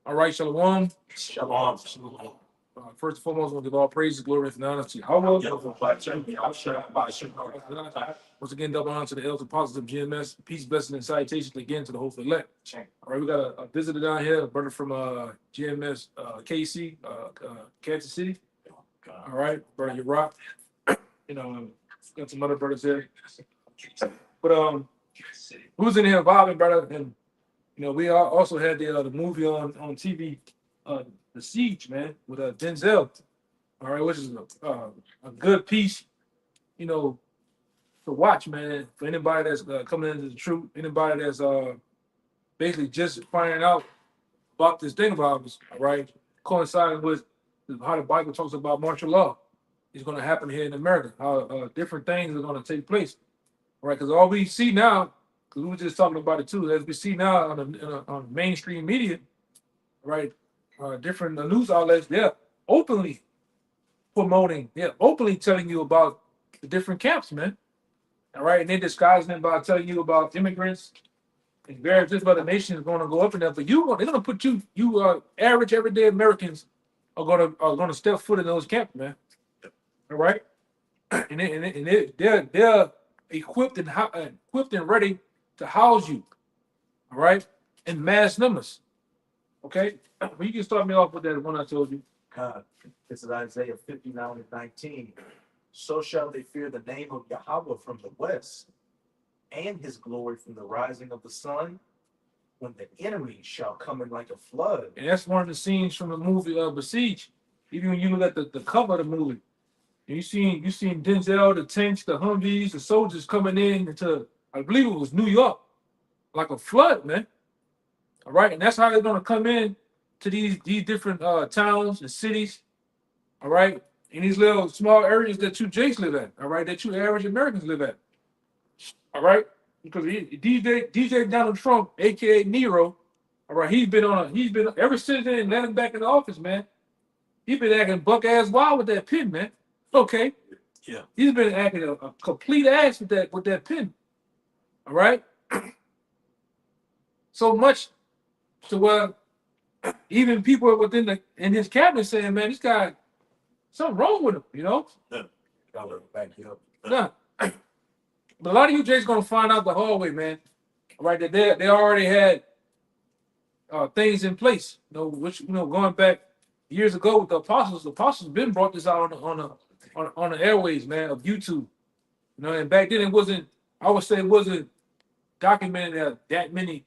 All right, Shalom. Shalom. First and foremost, we'll give all praises, glory, and honor to Yahweh. Once again, double honor to the elders, apostles of GMS. Peace, blessing, and salutations again to the hopeful elect. All right, we got a visitor down here, a brother from GMS KC, Kansas City. All right, brother Rock. You know, got some other brothers here. But we was in here vibing, brother, and we also had the movie on TV, The Siege, man, with Denzel. All right, which is a good piece, you know, to watch, man. For anybody that's coming into the truth, anybody that's basically just finding out about this thing about us, all right, coinciding with how the Bible talks about martial law is going to happen here in America, how different things are going to take place, all right? Because all we see now, because we were just talking about it too, as we see now on mainstream media, right, different news outlets, they're openly promoting, they're openly telling you about the different camps, man. All right, and they're disguising it by telling you about immigrants and various different other nations going to go up in there, but they're going to put you average everyday Americans are going to step foot in those camps, man. All right, they're equipped and ready to house you. All right, in mass numbers. Okay, well, you can start me off with that one I told you. God, this is Isaiah 59:19. So shall they fear the name of Yahweh from the west, and his glory from the rising of the sun, when the enemy shall come in like a flood. And that's one of the scenes from the movie Besiege. Even when you look at the cover of the movie, and you seen Denzel, the tanks, the Humvees, the soldiers coming in into, I believe it was New York, like a flood, man. All right, and that's how they're gonna come in to these different towns and cities. All right, in these little small areas that you Jakes live at. All right, that you average Americans live at. All right, because DJ Donald Trump, aka Nero. All right, he's been ever since they let him back in the office, man. He's been acting buck ass wild with that pen, man. Okay. Yeah. He's been acting a complete ass with that pen. All right. So much to where even people in his cabinet saying, man, this guy, something wrong with him, Yeah. Y'all back you up. Yeah. But a lot of you J's gonna find out the hard way, man. All right, that they already had things in place. Which going back years ago with the apostles been brought this out on the airways, man, of YouTube. And back then I would say it wasn't documented that many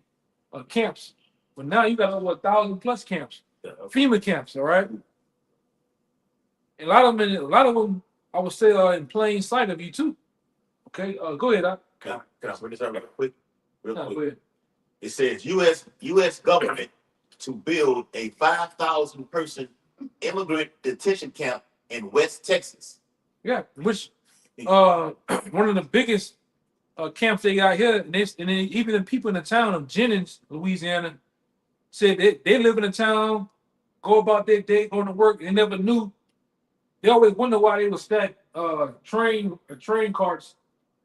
camps. But now you got over 1,000 plus camps, FEMA camps, all right? And a lot of them, I would say, are in plain sight of you too. Okay, go ahead. Can I bring this out real quick? Go ahead. It says U.S. government to build a 5,000 person immigrant detention camp in West Texas. Yeah, which one of the biggest camps they got here, and then even the people in the town of Jennings, Louisiana, said they live in the town, go about their day, going to work. They never knew. They always wonder why they would stack train carts,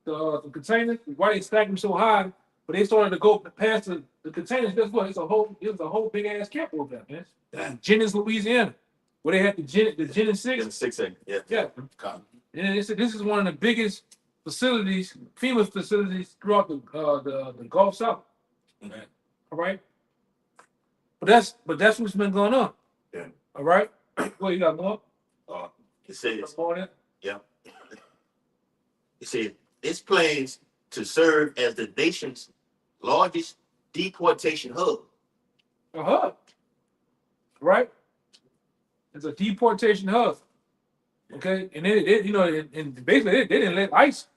the containers, why they stack them so high. But they started to go past the containers. Guess what? It was a whole big ass camp over there, man. Jennings, Louisiana, where they had the Jennings 6. Yeah. And they said this is one of the biggest facilities, FEMA facilities throughout the Gulf South. Mhm. All right. But that's what's been going on. Yeah. All right. Well, you got more? It says, More yeah. It says this plans to serve as the nation's largest deportation hub. a hub, right? It's a deportation hub. Okay, and and basically they didn't let ICE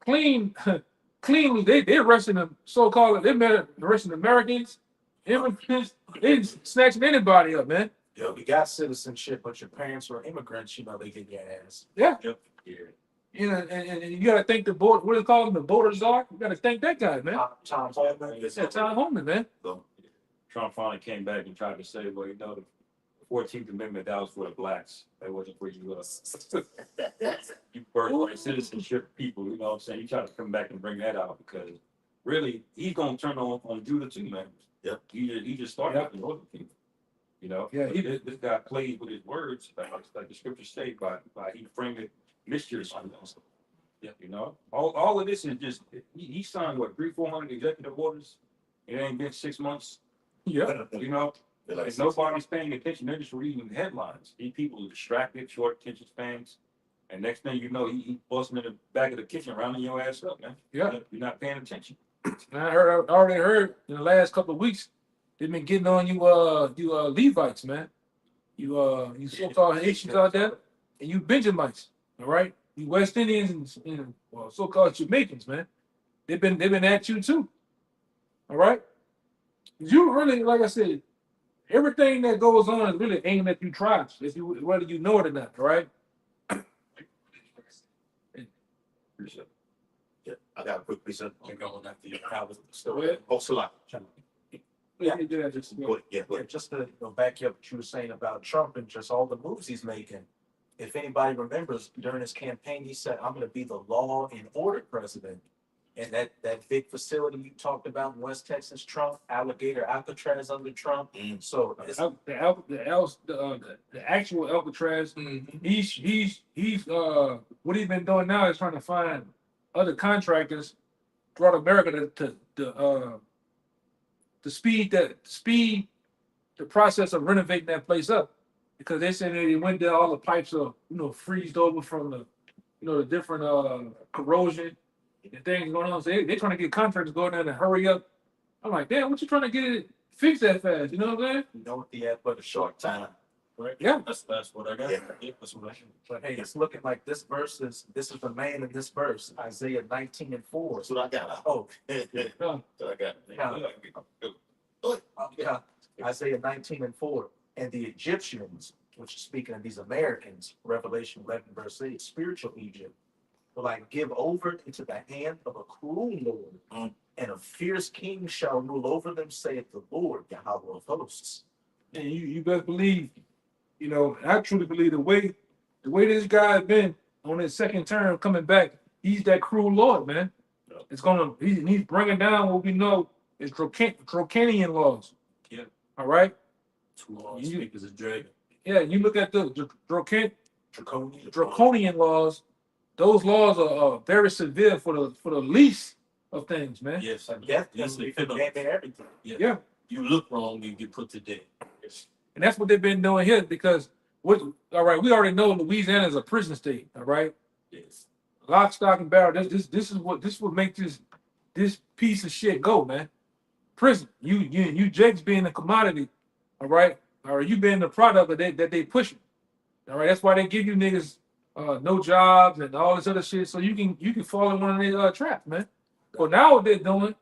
clean They arresting the so-called arresting Americans, immigrants. They didn't snatching anybody up, man. Yo, you got citizenship, but your parents were immigrants, they get your ass. Yeah. Yep. Yeah. And you gotta thank the board. What do they call him? The border czar. You gotta thank that guy, man. Tom Holman. Yeah, Tom Holman, man. So, Trump finally came back and tried to say, well, the 14th Amendment, that was for the blacks. That wasn't for you. You birthright citizenship people, you know what I'm saying? You try to come back and bring that out because really, he's going to turn on Judah too, man. Yep. He just started with the northern people. You know, Yeah, But this guy played with his words, like the scriptures say, by he framed it mysteries. Yeah, you know, all of this is just he signed what 300-400 executive orders. It ain't been 6 months. Yeah. You know, They're like, and nobody's paying attention. They're just reading the headlines. These people are distracted, short attention spans. And next thing you know, he busting in the back of the kitchen, rounding your ass up, man. Yeah. You're not paying attention. And I already heard in the last couple of weeks, they've been getting on you, Levites, man. You so-called Haitians out there, and you Benjamites, all right? You West Indians and well, so-called Jamaicans, man. They've been at you too, all right? You really, like I said, everything that goes on is really aimed at you tribes, whether you know it or not, all right? Appreciate it. yeah, I got a quick piece of. I'm going after you. Go ahead. Oh, Salah. Yeah, you do that just Go ahead. Yeah, go Yeah, ahead. just to go back up what you were saying about Trump and just all the moves he's making. If anybody remembers, during his campaign, he said, "I'm going to be the law and order president." And that big facility you talked about in West Texas, Trump, Alligator Alcatraz under Trump. Mm. So it's, the actual Alcatraz. He's what he's been doing now is trying to find other contractors throughout America to speed the process of renovating that place up, because they said they went there, all the pipes are freezed over from the different corrosion and things going on. So they're trying to get contractors going there to hurry up. I'm like, damn, what you trying to get it fixed that fast? You know what I'm saying? you know what the ad, but a short time. Right? Yeah. That's what I got. Yeah. That's what I got. But hey, it's looking like this is the man in this verse, Isaiah 19:4. That's what I got. Oh, That's what I got. yeah, Isaiah 19:4. And the Egyptians, which is speaking of these Americans, Revelation 11, verse 8, spiritual Egypt, will I give over into the hand of a cruel Lord, Mm. and a fierce king shall rule over them, saith the Lord, Yahweh of hosts. And you best believe, I truly believe the way this guy has been on his second term coming back, he's that cruel Lord, man. He's bringing down what we know is draconian laws. Yeah. All right. Too long You- speak as a dragon. Yeah, you look at the Draconian. draconian laws. Those laws are very severe for the least of things, man. Yes, I guess. Yes, they Yes, fit on. everything. Yeah. You look wrong, you get put to death. And that's what they've been doing here because all right, we already know Louisiana is a prison state, all right? Yes. Lock, stock, and barrel. This is what makes this piece of shit go, man. Prison. You Jakes being a commodity, all right? Or you being the product that they pushing. All right, that's why they give you niggas no jobs and all this other shit, so you can fall in one of their traps, man. But now what they're doing,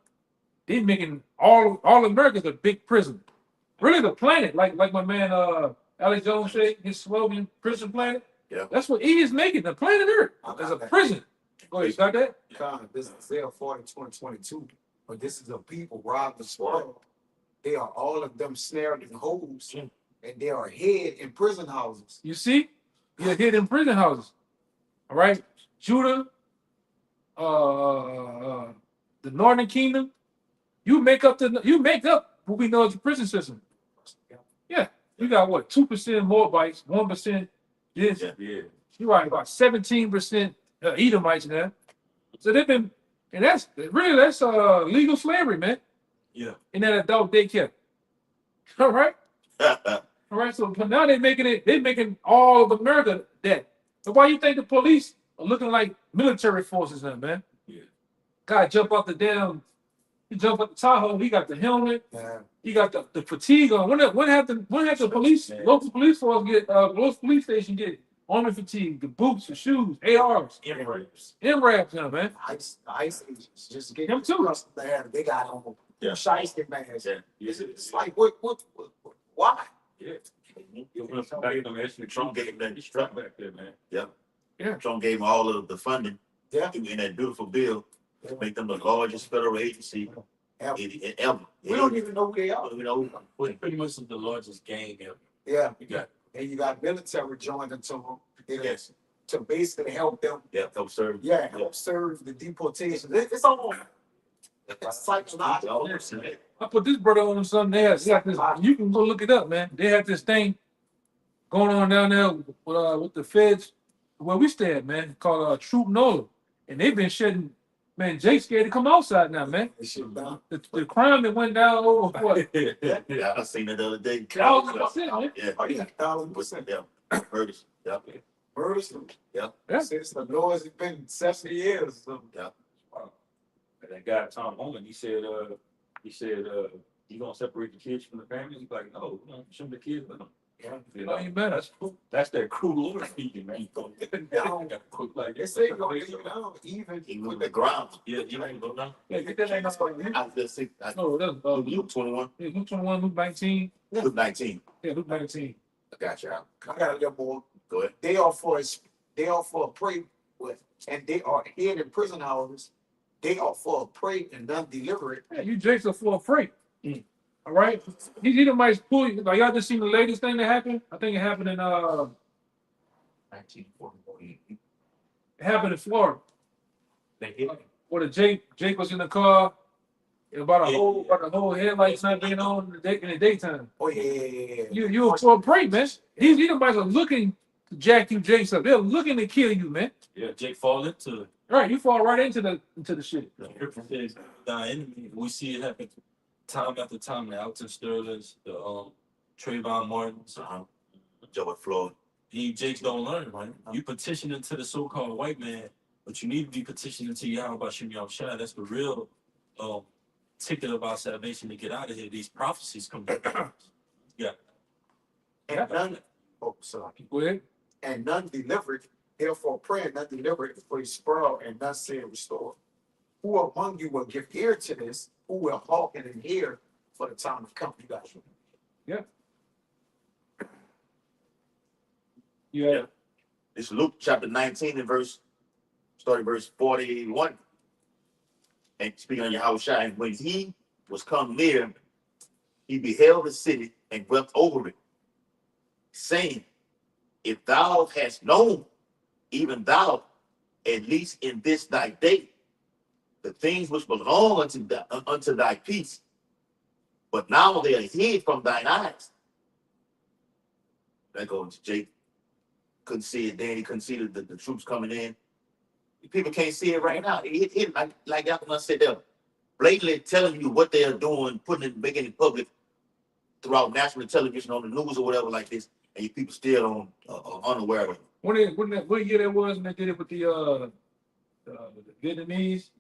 they're making all America's a big prison. Really, the planet, like my man Alex Jones said, his slogan, "Prison Planet." Yeah. That's what he is making. The planet Earth as a prison. Go ahead, you got that? This is Isaiah 40, 2022. But this is a people robbed and spoiled. They are all of them snared in holes, and they are hid in prison houses. You see, you're hid in prison houses. All right, Judah, the Northern Kingdom. You make up what we know as the prison system. Yeah, you got what 2% Moabites, 1% this. Yeah. You're right, about 17% Edomites now. So they've been, and that's legal slavery, man. Yeah. In that adult daycare. All right. All right, so now they're making all of America that. So why you think the police are looking like military forces now, man? Yeah. Guy jump out the Tahoe, he got the helmet, Yeah. he got the fatigue on. When have the police, Man. local police force local police station get army fatigue, the boots, the shoes, ARs, Emirates. MRAPs now, man. Ice agents just get Them too. there. They got on Yeah. shiesty masks. Yeah. It's like what why? Yeah. You put us back in them SU Trump gave them that Trump. back there, man. Trump gave them all of the funding Yeah. in that beautiful bill to make them the largest federal agency Ever. ever. We don't even know who they are. You know, Well, pretty much the largest gang ever. Yeah. You got And you got military joining to them. yes, To basically help them. yeah, help serve. Yeah, help serve the deportation. It's all Psychological. I put this brother on something. They got this. You can go look it up, man. They had this thing going on down there with the feds where we stay at, man, called Troop Nola, and they've been shedding. Man, Jay scared to come outside now, man. The crime that went down over what? Yeah, I seen it the other day. 1,000%, man. Yeah, Oh, yeah, 1,000%. yeah. Murders. Yeah. Murders. Yeah. Since the laws have been 70 years. That guy Tom Holman, he said you gonna separate the kids from the family? He's like, no, you know, show the kids with them. You know, Oh, you better. that's that cruel order speaking, man. Like They say go down even He moved the ground. yeah, you ain't go down. Yeah, get that name out. I just think No, that's Luke 21, Luke 21, Luke 19. Luke 19. Yeah, Luke 19. I got you. I got a little more. Go ahead. They are for a prey with, and they are hid in prison houses. They are for a prey and none deliberate. Yeah, you Jakes are for a freight. All right. He might pull you. Like y'all just seen the latest thing that happened. I think it happened in 1944. it happened in Florida. They hit Where the Jake was in the car. About the whole headlights not being on in the daytime. Oh yeah. You were for a prey, man. These mice are looking to jack you Jakes up. They're looking to kill you, man. Yeah, Jake fall into it. Right, you fall right into the shit. The scripture says, thy enemy. We see it happen time after time. The Alton Sterlings, the Trayvon Martins. Joe Floyd. Jakes don't learn, right? You petitioning to the so-called white man, but you need to be petitioning to Yahweh Shem Yahushua. That's the real ticket of our salvation to get out of here. These prophecies come back. Yeah. And none. Oh, sorry. Go ahead. And none delivered. Therefore, pray and none delivered for a spoil and none say restore. Who among you will give ear to this? Who will hearken and hear for the time to come? You guys. Yeah. It's Luke chapter 19 and verse 41. And speaking of Yahushua, and when he was come near, he beheld the city and wept over it, saying, if thou hast known, even thou, at least in this thy day, the things which belong unto thy peace, but now they are hid from thine eyes. That goes to Jake. Couldn't see it then. He couldn't see the troops coming in. People can't see it right now. It like Yakima said, they're blatantly telling you what they are doing, making it public throughout national television, on the news or whatever like this, and you people still unaware of it. What year that was when they did it with the Vietnamese?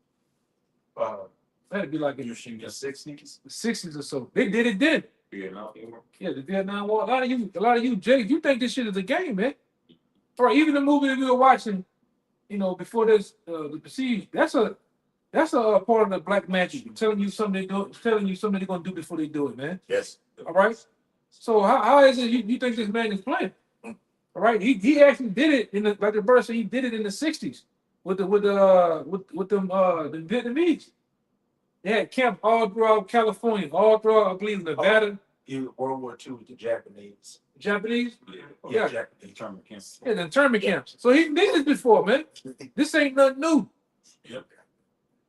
That'd be like in the 60s or so. They did it then. Yeah, the Vietnam War. A lot of you, Jake, you think this shit is a game, man. All right, even the movie that we were watching, before this, the Prestige, that's a part of the black magic, telling you something they're gonna do before they do it, man. Yes. All right. So how is it you think this man is playing? All right, he actually did it in like the bird said, he did it in the 60s with them the Vietnamese. They had camps all throughout California, all throughout I believe Nevada. World War II with the Japanese. Japanese? Yeah, Yeah. internment camps. Yeah, the internment camps. So he did this before, man. This ain't nothing new. Yep.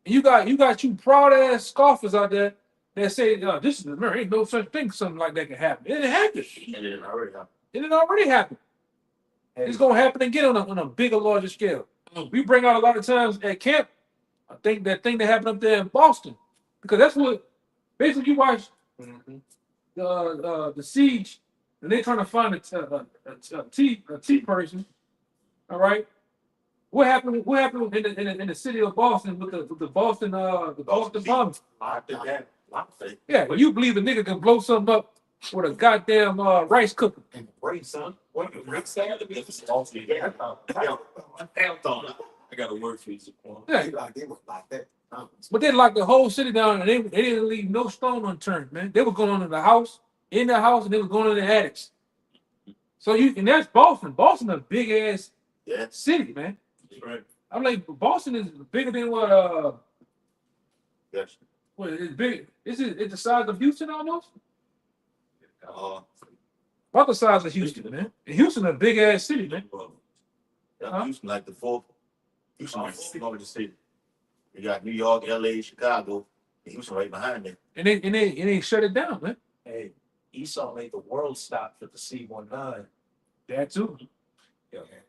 And you got you proud ass scoffers out there that say, this is America. Ain't no such thing, something like that can happen. It didn't happen. And it already happened. It didn't already happen. It's gonna happen again on a bigger, larger scale. We bring out a lot of times at camp. I think that thing that happened up there in Boston, because that's what basically you watch the siege, and they're trying to find a T person. All right. What happened? What happened in the city of Boston with the Boston bomb? Yeah, you believe a nigga can blow something up with a goddamn rice cooker? And great son. What you great I got a word for you, Zaquan. Yeah. They were like that. But they locked the whole city down, and they didn't leave no stone unturned, man. They were going on in the house, and they were going in the attics. So and that's Boston. Boston is a big ass city, man. Right. I'm like, Boston is bigger than what Yes. what is big? It's the size of Houston almost? About the size of Houston, man. And Houston a big ass city, man. Houston like the fourth. Houston like the city. You got New York, LA, Chicago, He was right behind it. And they shut it down, man. Hey, Esau made the world stop for the C-19. That too.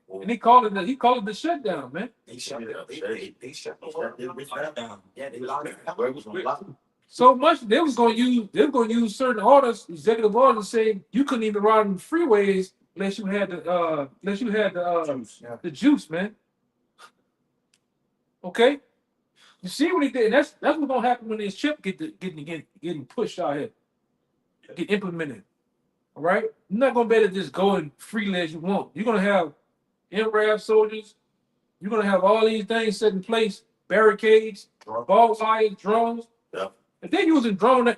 Well, And he called it the shutdown, man. They shut Yeah, it. They shut the shut world it down. down. Yeah, they locked it down. Where it was on lock. So much they was gonna use certain orders, executive orders, saying you couldn't even ride on freeways unless you had the juice, man. Okay, you see what he did? And that's what's gonna happen when this chip getting pushed out here, get implemented. All right, you're not gonna be able to just go and freely as you want. You're gonna have MRAP soldiers. You're gonna have all these things set in place, barricades, ball wires, drones. Yeah. If they're using drone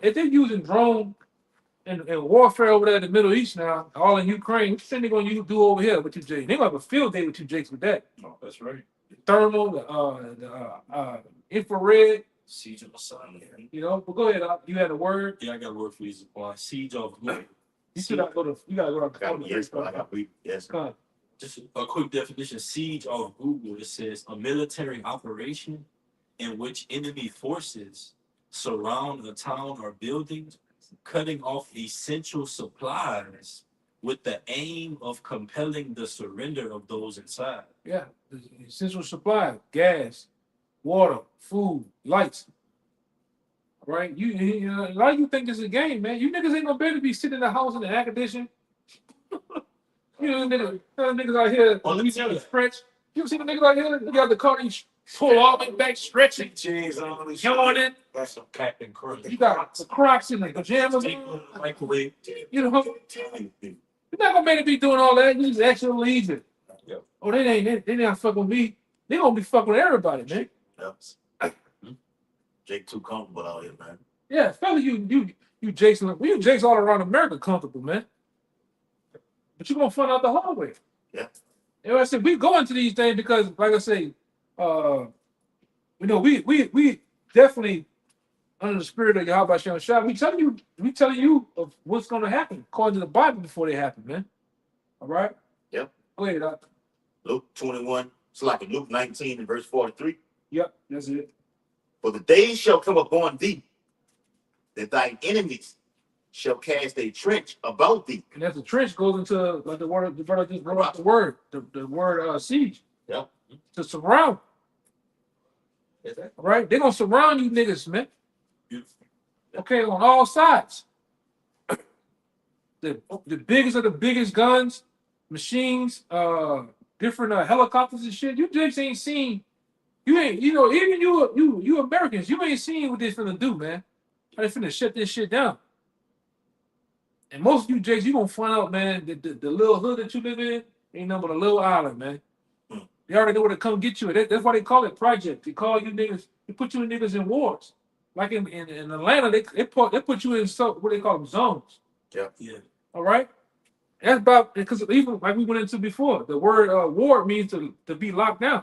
and warfare over there in the Middle East now, all in Ukraine, what you think they're gonna do over here with you, Jakes? They're gonna have a field day with you, Jakes, with that. Oh, that's right. The thermal, the infrared, Siege of Messiah. you know. But go ahead, you had a word. Yeah, I got a word for you, Zaquan. Siege of Google. You gotta go to Yes, bro. I got brief. Yes. Come on. Just a quick definition. Siege of Google. It says a military operation in which enemy forces surround a town or building, cutting off essential supplies with the aim of compelling the surrender of those inside. Yeah, the essential supply, gas, water, food, lights. Right? You know, a lot of you think this is a game, man. You niggas ain't gonna be able to be sitting in the house in the air condition. You know, niggas out here, Louisiana stretch. You ever seen the niggas out here? You got the car, you pull all the way back, stretching, Jeans on. yawning. That's some Captain Crunch. You got the Crocs in the pajamas. Microwave. You know, you're not gonna be able to be doing all that. You just extra leisure. Yep. Oh, they not fucking with me. They gonna be fucking with everybody, man. Yep. Jake too comfortable out here, man. Yeah, fella, you Jason, you Jakes all around America comfortable, man. But you gonna find out the hard way. Yeah. You know, I said we go into these things because, like I say, you know, we definitely under the spirit of Yahweh Shem Shah. We telling you of what's gonna happen according to the Bible before they happen, man. All right. Yep. Go ahead, Doc. Luke 21. It's like Luke 19 and verse 43. Yep, that's it. For the days shall come upon thee that thy enemies shall cast a trench about thee. And as the trench goes into like the word, the brother just brought out the word siege. Yeah. To surround. Is that? All right, they're gonna surround you niggas, man. Beautiful. Okay, on all sides. The biggest of the biggest guns, machines, different helicopters and shit. You just ain't seen. You ain't, you know, even you Americans, you ain't seen what they finna do, man. How they finna shut this shit down. And most of you Jakes, you gonna find out, man, that the little hood that you live in ain't nothing but a little island, man. They already know where to come get you. That's why they call it project. They call you niggas, they put you niggas in wars. Like in Atlanta, they put you in what they call them zones. Yeah. Yeah. All right. That's about because even like we went into before, the word war means to be locked down.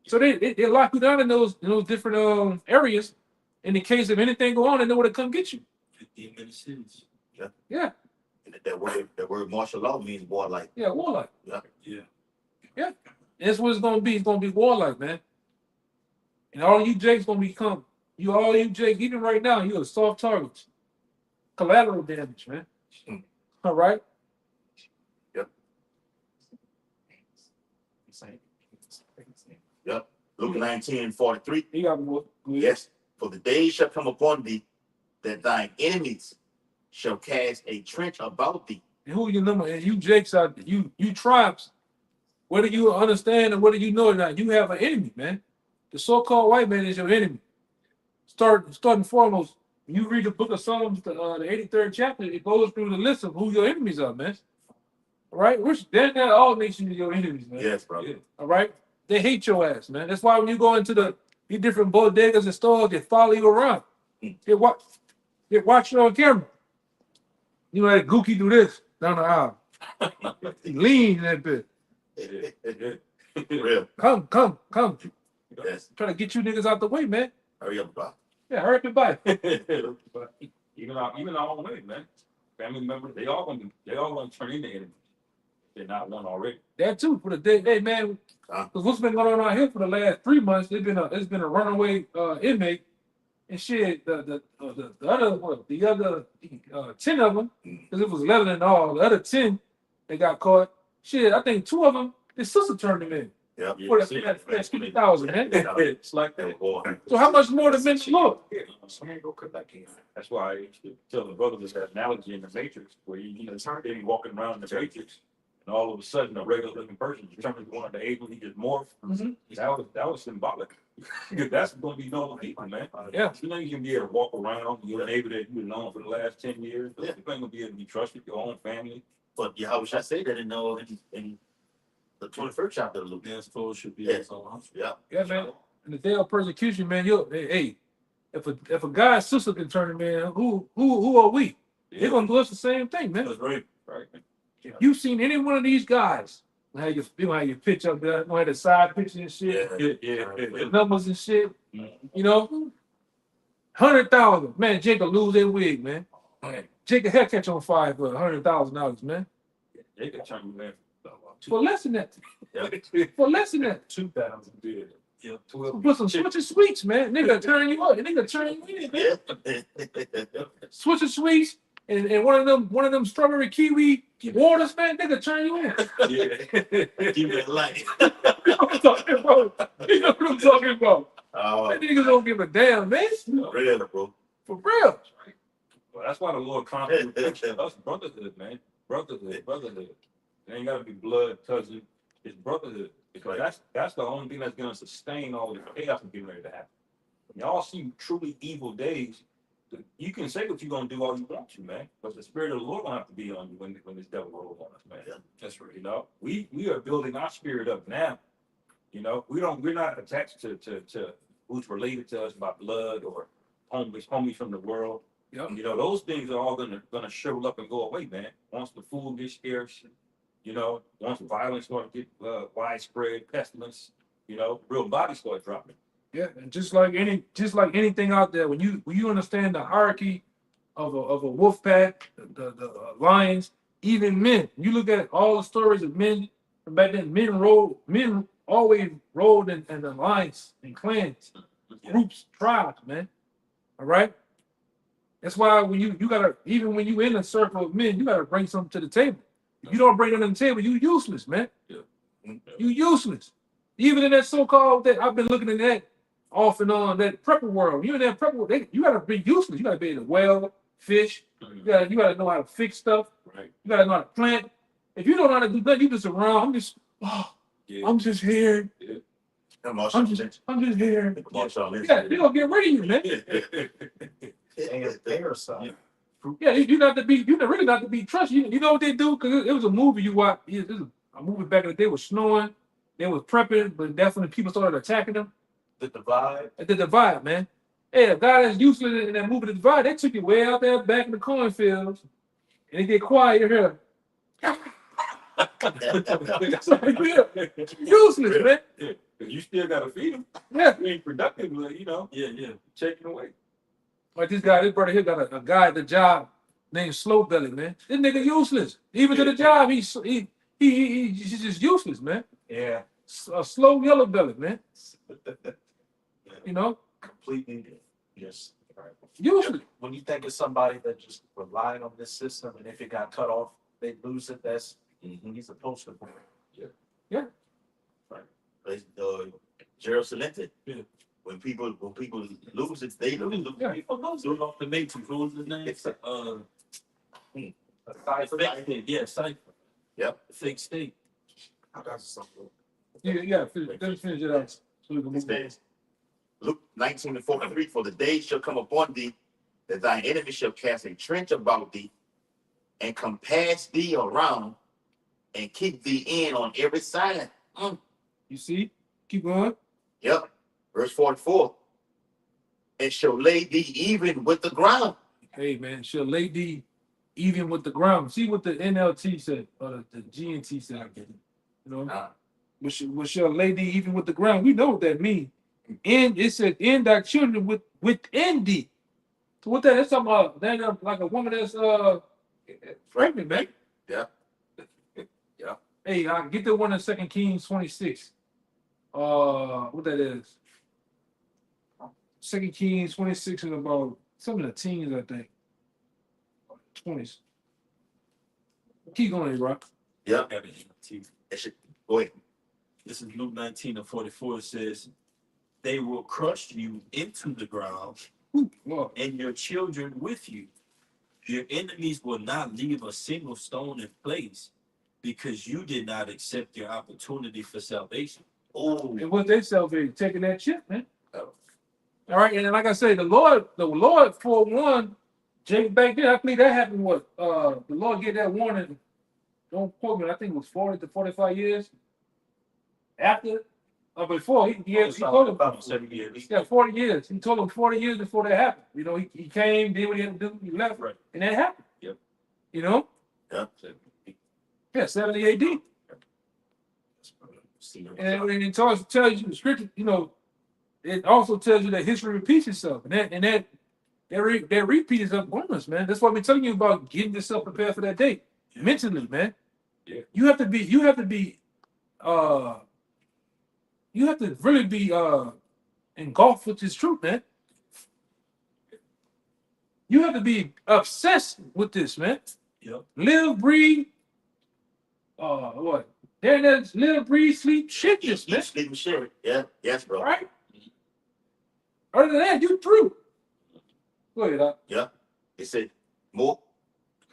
So they lock you down in those different areas. In the case of anything go on, they know where to come get you. 15 minute cities. Yeah. And that word martial law means warlike. Yeah, warlike. Yeah. That's what it's gonna be. It's gonna be warlike, man. And all you Jakes gonna become all you Jakes, even right now, you're soft targets. Collateral damage, man. All right. Yep. Luke 19 and 43. You got more. Yes. For the days shall come upon thee that thine enemies shall cast a trench about thee. And who you number? And you Jakes out there, you tribes, whether you understand or whether you know it or not, you have an enemy, man. The so-called white man is your enemy. Starting foremost, when you read the book of Psalms, the 83rd chapter, it goes through the list of who your enemies are, man. All right? Which then that all nations are your enemies, man. Yes, brother. Yeah. All right? They hate your ass, man. That's why when you go into these different bodegas and stores, they follow you around. They watch you on camera. You know that Gookie do this down the aisle. He lean in that bit. Real. Come. Yes. Try to get you niggas out the way, man. Hurry up, bro. Yeah, hurry up and bye. But even our own way, man. Family members, they all gonna turn into enemies. They're not one already. That too, for the day, hey man, because what's been going on out here for the last 3 months, it's been a runaway inmate And shit, the other what, the other 10 of them, because it was 11 in all. The other 10 that got caught. Shit, I think 2 of them, his sister turned them in. Yep. For that 50,000, man. It's like that. So how much more the men look? So ain't go cut that can. That's why I used to tell the brothers that analogy in the Matrix, where you know, they be walking around in the Matrix, and all of a sudden, a regular looking person determines one of the able, he just morphed. Mhm. That was symbolic. Because that's going to be normal people, man. Yeah. You know, you can be able to walk around, you're a neighbor that you've known for the last 10 years, but you ain't going to be able to be trusted, your own family. But Yahweh Shai say that in the 21st chapter of Luke. That's full should be. Yeah. So Yeah. Yeah, man. In the day of persecution, man, hey, if a guy's sister can turn him in, who are we? They're gonna do us the same thing, man. that's right. Right. If you've seen any one of these guys, how you have your pitch up there, have the side picture and shit, the numbers and shit, you know, 100,000, man. Jake will lose their wig, man. Jake a hair catch on fire for $100,000, man. They can turn you in. For less than that. Yeah. For less than that. 2,000 bid. Yeah. Put some switch sweets, man. Nigga turn you up. Nigga turn you in, man. Yeah. Switch sweets and one of them strawberry kiwi waters, man. Nigga turn you in. Give me a light. You know what I'm talking about? You know what I'm talking about? Oh, That niggas don't give a damn, man. real, bro. For real. Well, that's why the Lord constantly preaches us brotherhood, man. Brotherhood. It ain't gotta be blood, cousin. It's brotherhood. Because that's the only thing that's gonna sustain all the chaos and getting ready to happen. When y'all see truly evil days, you can say what you're gonna do all you want to, man. But the spirit of the Lord gonna have to be on you when this devil rolls on us, man. Yeah. That's right. You know, we are building our spirit up now. You know, we're not attached to who's related to us by blood or homies from the world. Yep. You know, those things are all gonna shrivel up and go away, man. Once the food gets scarce, you know, once violence starts to get widespread, pestilence, you know, real bodies start dropping. Yeah, and just like anything out there, when you understand the hierarchy of a wolf pack, the lions, even men. You look at all the stories of men from back then. Men always rolled in alliance and clans, groups, tribes, man. All right. That's why when you gotta, even when you in a circle of men, you gotta bring something to the table. If you don't bring it to the table, you useless, man. You useless. Even in that so-called that I've been looking at that off and on that prepper world. You in that prepper world, you gotta be useless. You gotta be able to well, fish. You gotta know how to fix stuff. Right. You gotta know how to plant. If you don't know how to do that, you just around. I'm just here. I'm just here. Yeah, they gonna get rid of you, man. And parasite. Yeah, you really not to be trusted. You know what they do? Because it was a movie you watch. It was a movie back in the day. Was snowing. They was prepping, but that's when people started attacking them. The divide. At the Divide, man. Hey, a guy that's useless in that movie, The Divide, they took you way out there back in the cornfields, and they get quiet. You hear, useless, man. Yeah. You still gotta feed them. Yeah, You ain't productive, you know, Yeah. taking away. like this brother here got a guy at the job named Slow Belly, man. This nigga useless. Even to the job, he's just useless, man. Yeah. A slow yellow belly, man. You know, Completely just useless. when you think of somebody that just relying on this system and if it got cut off, they lose it. That's he's a poster boy. Gerald Celente. Yeah. When people lose it, they lose. Yeah. People lose it off the Matrix. What was his name? It's Fake State. Yeah, Cypher. Yep. Fake State. I got something. Yeah, finish it out. So we can It move on. says, Luke 19:43, for the day shall come upon thee that thine enemy shall cast a trench about thee and compass thee around and keep thee in on every side. You see? Keep going. Yep. Verse 44. And shall lay thee even with the ground. Hey, man, she'll lay thee even with the ground. See what the NLT said, or the GNT said. You know? What shall lay thee even with the ground. We know what that means. And it said, in thy children within thee. So what that is talking about? That like a woman that's pregnant, man. Yeah. Hey, get the one in 2 Kings 26. What that is? Second Kings 26 is about some of the teens, I think. 20s. Keep going, Rock. Yep. Got it. That shit. Go ahead. This is Luke 19:44. It says, "They will crush you into the ground, Lord. and your children with you. Your enemies will not leave a single stone in place, because you did not accept your opportunity for salvation." Oh, And what they celebrating? Taking that chip, man. All right, and then like I say, the Lord forewarned Jacob back then. I think that happened. What? The Lord gave that warning. Don't quote me. I think it was 40 to 45 years after or before. He told him about 7 years. Yeah, 40 years. He told him 40 years before that happened. You know, he came, did what he had to do, he left, Right. and that happened. Yep. You know? yeah. Yeah, 70 AD. And it tells you the scripture, you know, it also tells you that history repeats itself. And that repeat is up on us, man. That's why we're telling you about getting yourself prepared for that day. Mentally, man. Yeah. You have to really be engulfed with this truth, man. You have to be obsessed with this, man. Yep. Live, breathe. What? That's live, breathe, sleep, shit this, man. Sleep and shit. Yeah. Yes, bro. All right. Other than that, you through. Go ahead, Doc. Yeah. It said more.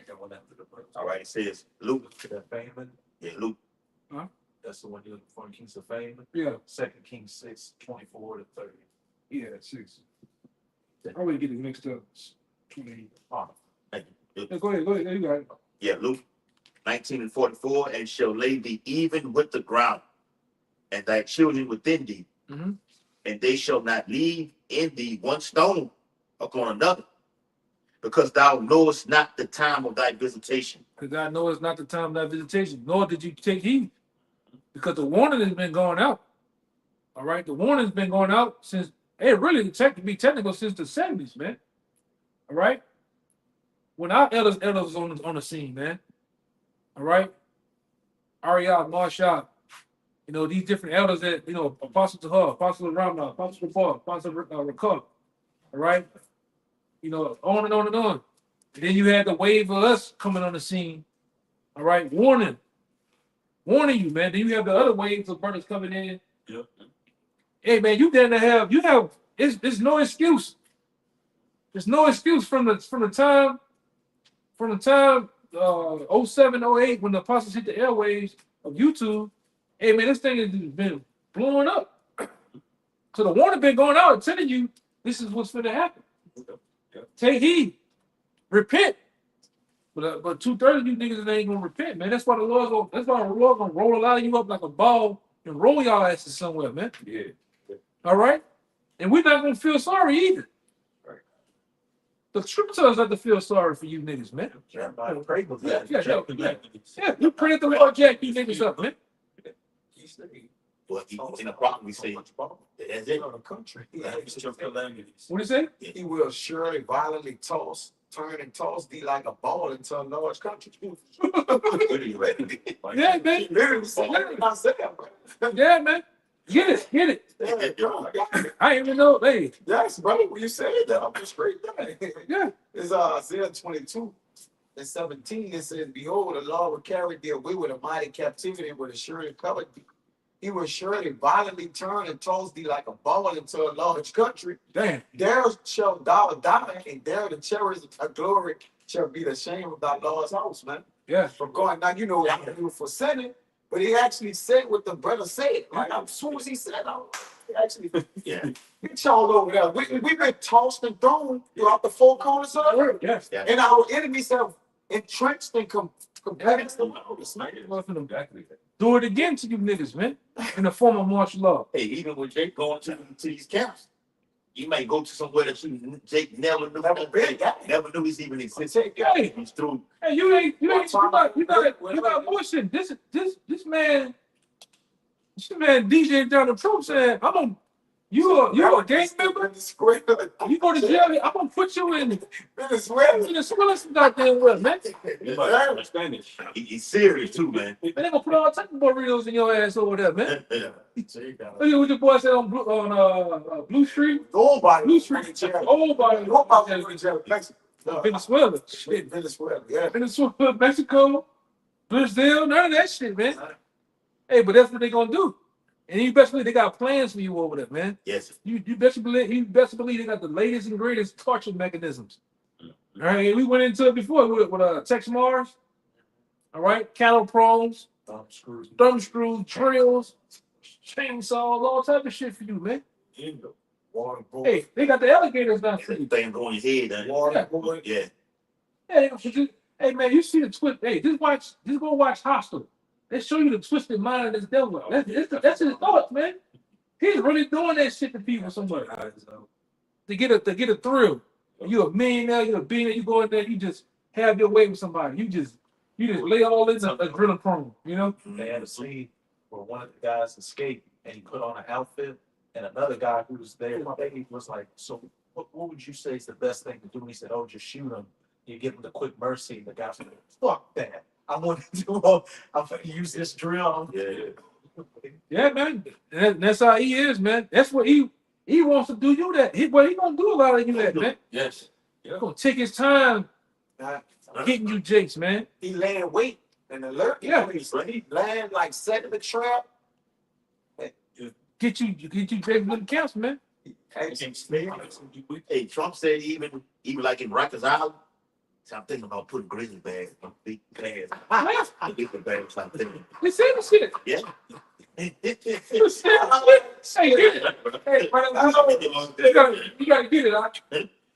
I got one after the break. All right. It says Luke. To that Famine, Yeah, Luke. that's the one you're looking for in Kings of Famine. Yeah. 2 Kings 6, 24 to 30. Yeah, 6. I always get it mixed up. 20. Thank you. Yeah, go ahead. You got it. Yeah, Luke 19:44, and shall lay thee even with the ground, and thy children within thee, Mhm. and they shall not leave in thee one stone upon another, because thou knowest not the time of thy visitation. Because I know it's not the time of that visitation, nor did you take heed. Because the warning has been going out. All right, the warning's been going out since, really, to be technical, since the 70s, man. All right? When our elders was on the scene, man. All right? Ariel, Marshall, you know, these different elders that, you know, Apostle Tahar, Apostle Ramna, Apostle Rapport, Apostle Rakab, all right? You know, on and on and on. And then you had the wave of us coming on the scene, all right? Warning you, man. Then you have the other waves of brothers coming in. Yep. Hey, man, it's no excuse. There's no excuse from the time 07, 08, when the apostles hit the airwaves of YouTube. Hey, man, this thing has been blowing up. So the warning been going out telling you this is what's going to happen. Take heed. Repent. But 2/3 of you niggas ain't gonna repent, man. That's why the Lord gonna roll a lot of you up like a ball and roll y'all asses somewhere, man. Yeah. All right? And we're not gonna feel sorry either. Right. The scripture tells us not to feel sorry for you niggas, man. Jeremiah prayed with that. Yeah, you pray the Lord jack you niggas up, man. He said he Well, in the prophet we so say much ball that's it. on the country. It's your calamities. What do you say? He will surely violently turn and toss thee like a ball into a large country. Yeah, man. Literally said that myself, bro. Yeah, man. Get it. Yeah, bro, I got it. I didn't even know. Hey, Yes, brother, when you said that, I'm just straight there. yeah. It's Isaiah 22:17. It says, "Behold, the Lord will carry thee away with a mighty captivity and will surely cover thee. He will surely violently turn and toss thee like a ball into a large country. Damn. There shall thou die, and there the chariots of glory shall be the shame of thy Lord's house," man. Yeah. From going now, you know, he was for sinning, but he actually said what the brother said. Right? As soon as he said, he actually Yeah. get y'all over there. We've been tossed and thrown throughout the four corners of the earth. Yes. Yeah. And our enemies have entrenched and compassed the world. Exactly. Do it again to you niggas, man. In the form of martial law. Hey, even with Jake going to these camps, you may go to somewhere that Jake never knew. Never been, yeah. Never knew he's even existed. Take that. Hey, He's through. hey, you not bullshit. This man DJ down the truth said, I'm You a gang member? Venezuela. You go to jail, I'm gonna put you in Venezuela. Venezuela some goddamn well, man. You might speak Spanish. He's serious too, man. Man, they gonna put all type of burritos in your ass over there, man. Yeah. Look at what your boy said on Blue Street. Nobody. Blue Street. Nobody Nobody. went to jail. Mexico. Venezuela. Shit. Venezuela. Yeah. Venezuela, Mexico, Brazil, none of that shit, man. Hey, but that's what they gonna do. And you best believe they got plans for you over there, man. Yes. You best believe they got the latest and greatest torture mechanisms. All right, we went into it before with Tex Mars. All right, cattle prongs, thumb screws, drills, chainsaws, all type of shit for you, man. Water boy. Hey, they got the alligators now for you. Everything going ahead, huh? Water boy. Yeah. Hey man, you see the twist? Hey, just go watch Hostel. They show you the twisted mind of this devil. That's his thoughts, man. He's really doing that shit to people somewhere to get a thrill. You're a millionaire, you're a billionaire. You go in there, you just have your way with somebody. You just lay all in the adrenaline, you know. They had a scene where one of the guys escaped and he put on an outfit, and another guy who was there, he was like, "So, what would you say is the best thing to do?" And he said, "Oh, just shoot him. You give him the quick mercy." And the guy said, "Fuck that. I want to do. I'm gonna use this drill." Yeah, man. That's how he is, man. That's what he wants to do you that. He gonna do a lot of you that, man. Yes. He's gonna take his time Nah, getting you jakes, man. he laying weight and alert. Yeah. He laying like setting the trap. Get you jakes with the camps, man. Hey, Trump said even like in Rikers Island. So I'm thinking about putting grizzly bears on big bears. Big bears, I'm thinking. They said the shit. Yeah. They said the shit. Hey, get it. Hey, brother, you gotta get it, huh?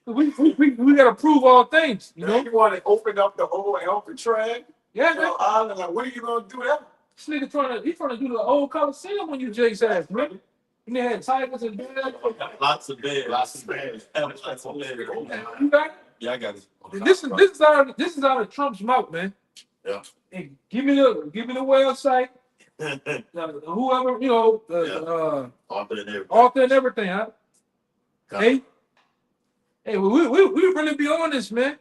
We gotta prove all things, you know. You want to open up the whole Alcatraz? Yeah, man. Island, like, what are you gonna do that? This nigga trying to do the old Coliseum on you, Jake's ass, man. And they had tigers and bears. Lots of bears. Lots of bears. Lots of bears. You got it? Yeah, I got it. This is out of Trump's mouth, man. Yeah. Hey, give me the website. Whoever, you know, author and everything, huh? Hey, well, we really be on this, man.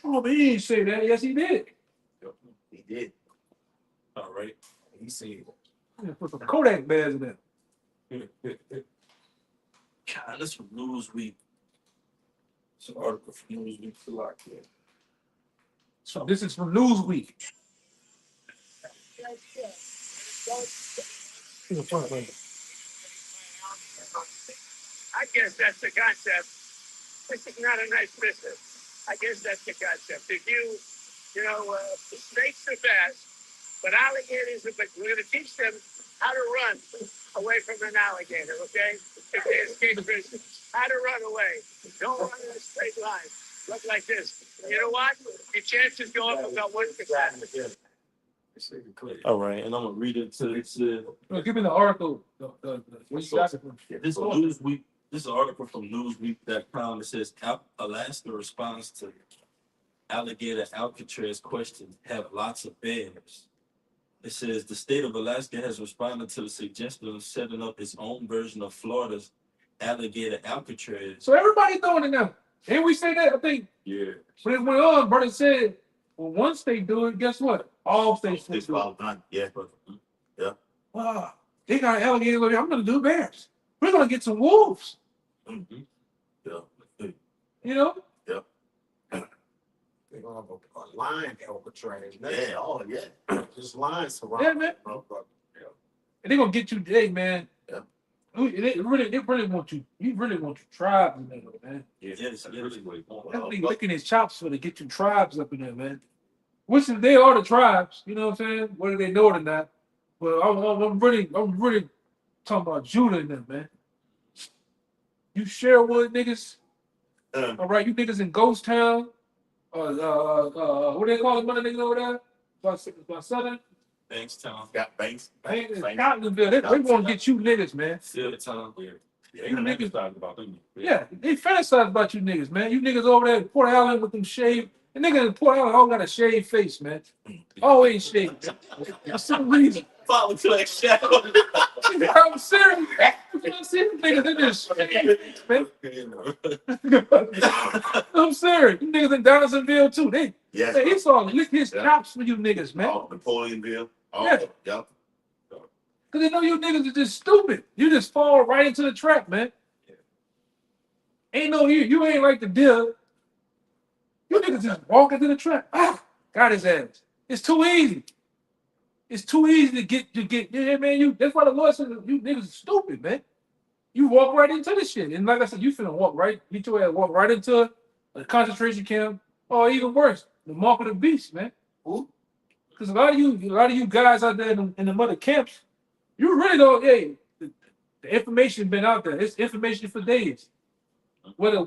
Oh, but he didn't say that. Yes, he did. He did. All right. He said, Yeah, put some Kodak bears in there. God, this from Newsweek. It's an article from Newsweek for lock here. So this is from Newsweek. I guess that's the concept. This is not a nice business. I guess that's the concept. If the snakes are fast, but alligators are, but we're going to teach them how to run away from an alligator, okay? If they escape prison, how to run away. Don't run in a straight line. Look like this. You know what? Your chances go up about 1%. All right, and I'm gonna read it to it. Give me the article. What you got it from? This is Newsweek. This is an article from Newsweek.com. It says Alaska responds to alligator Alcatraz question have lots of bears. It says the state of Alaska has responded to the suggestion of setting up its own version of Florida's alligator Alcatraz. So everybody doing it now. And we say that, I think. Yeah. But it went on, brother said, well, once they do it, guess what? All states will It's do it. all done. Yeah. Wow, they got alligators over here. I'm gonna do bears. We're gonna get some wolves. Mhm. Yeah. You know? they're gonna have a lion Alcatraz. Yeah. Oh, yeah. Just lions surround. Yeah, man. And they're gonna get you today, man. Yeah. They really want you. You really want your tribes in there, man. Yeah. Yes, That's really what he wants. That's what he licking his chops for to get your tribes up in there, man. Which they are the tribes, you know what I'm saying? Whether they know it or not. But I'm really talking about Judah in them, man. You Sherwood niggas, all right, you niggas in Ghost Town, what they call them, niggas over there? By Southern, Bankstown, Got banks. Scotlandville. They want to get you niggas, man. Fieldtown. Yeah, they niggas talking about them. Yeah, they fantasize about you niggas, man. You niggas over there in Port Allen with them shaved. And niggas in Port Allen all got a shaved face, man. Always shaved. For some reason. Follow collect shadow. Niggas I'm serious. I see the niggas in this shit, man. I'm serious. You niggas in Donaldsonville too. Yes. He saw lick his Yeah. chops for you niggas, man. Oh, Napoleonville. Oh, Yeah. yep. Cause they know you niggas are just stupid. You just fall right into the trap, man. Ain't no you ain't like the deal. You niggas just walk into the trap. Ah, got his ass. It's too easy. It's too easy to get. Yeah, man. That's why the Lord said you niggas are stupid, man. You walk right into the shit, and like I said, you finna walk right. Get your ass walk right into a concentration camp, or even worse, the mark of the beast, man. Because a lot of you guys out there in the mother camps, you really don't. Hey, the information been out there. It's information for days. Whether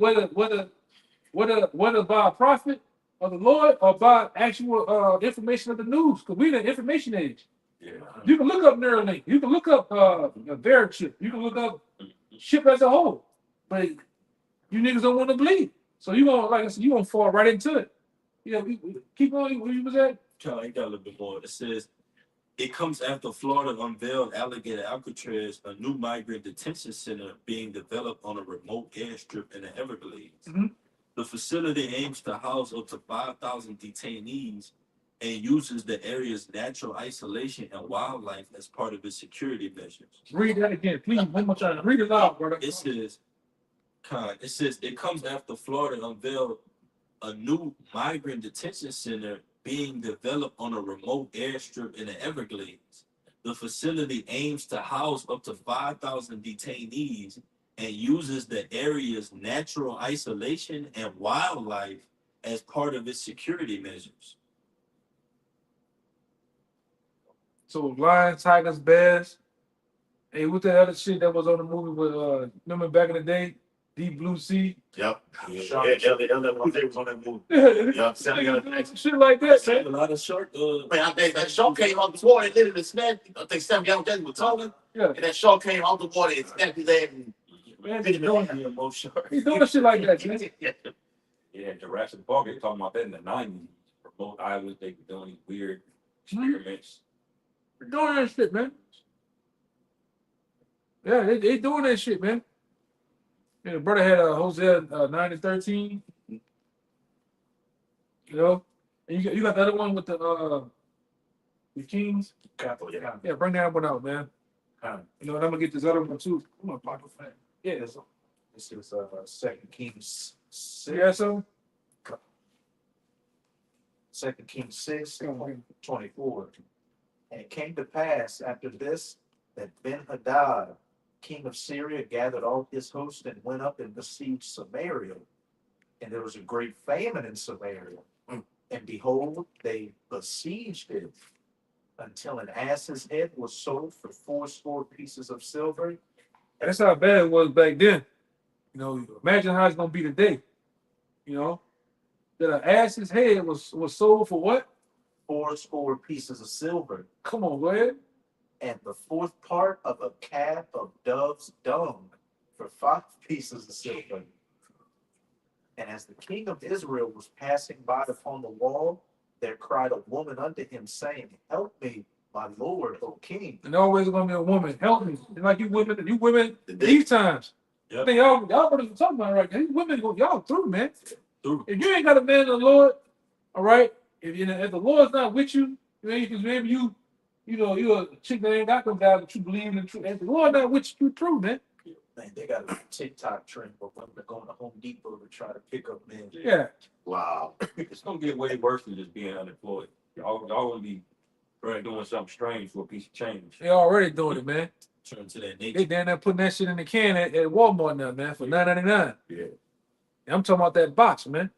by a prophet of the Lord or by actual information of the news, because we in the information age. Yeah. You can look up Neuralink. You can look up Verichip. You can look up ship as a whole. But you niggas don't want to believe. So you gonna, like I said, you gonna fall right into it. Yeah, keep on. Where you was at? Charlie, got a little bit more. It says, it comes after Florida unveiled Alligator Alcatraz, a new migrant detention center being developed on a remote airstrip in the Everglades. Mhm. The facility aims to house up to 5,000 detainees and uses the area's natural isolation and wildlife as part of its security measures. Read that again, please. One more time. Read it loud, brother. It says, it comes after Florida unveiled a new migrant detention center being developed on a remote airstrip in the Everglades. The facility aims to house up to 5,000 detainees and uses the area's natural isolation and wildlife as part of its security measures. So lions, tigers, bears. Hey, what's that other shit that was on the movie with remember back in the day? Deep Blue Sea. Yep. Shark. They was on that movie. Yup. Shit like that, A man. lot of shark. Man, I think that shark came out the water and literally snapped. I think Samuel L. Jackson was talking, Yeah. and that shark came out the water and snapped his head. Man, He's doing most sharks. he's doing shit like that, man. Yeah, Jurassic Park, they talking about that in the 90s. Remote islands, they were doing these weird experiments. They're doing that shit, man. Yeah, they doing that shit, man. Yeah, the brother had a Hosea 9 and 13. You know, and you got the other one with the Kings. Yeah, bring that one out, man. You know, and I'm gonna get this other one too. I'm gonna pop a fan. Yeah, This is 2 Kings 6. yeah, so 2 Kings 6, 24. And it came to pass after this that Ben-Hadad, king of Syria, gathered all his host and went up and besieged Samaria. And there was a great famine in Samaria. And behold, they besieged it until an ass's head was sold for 80 pieces of silver. that's how bad it was back then. You know, imagine how it's gonna be today. You know, that an ass's head was sold for what? 80 pieces of silver. Come on, go ahead. And the 4th part of a calf of dove's dung for 5 pieces of silver. And as the king of Israel was passing by upon the wall, there cried a woman unto him, saying, Help me, my lord, O king. And always gonna be a woman. Help me. And like you women these times. Yep. I think y'all what are talking about right now? These women y'all through, man. Through. If you ain't got a man of the Lord, all right. If the Lord's not with you, because maybe you're a chick that ain't got them guys, but you believe in the truth. If the Lord not with you, true, man. Man, they got a TikTok trend where women are going to Home Depot to try to pick up men. Yeah. Wow. It's gonna get way worse than just being unemployed. Y'all gonna be doing something strange for a piece of change. They already doing it, man. Turn to that They nature. down there putting that shit in the can at Walmart now, man, for $9.99. Yeah. I'm talking about that box, man.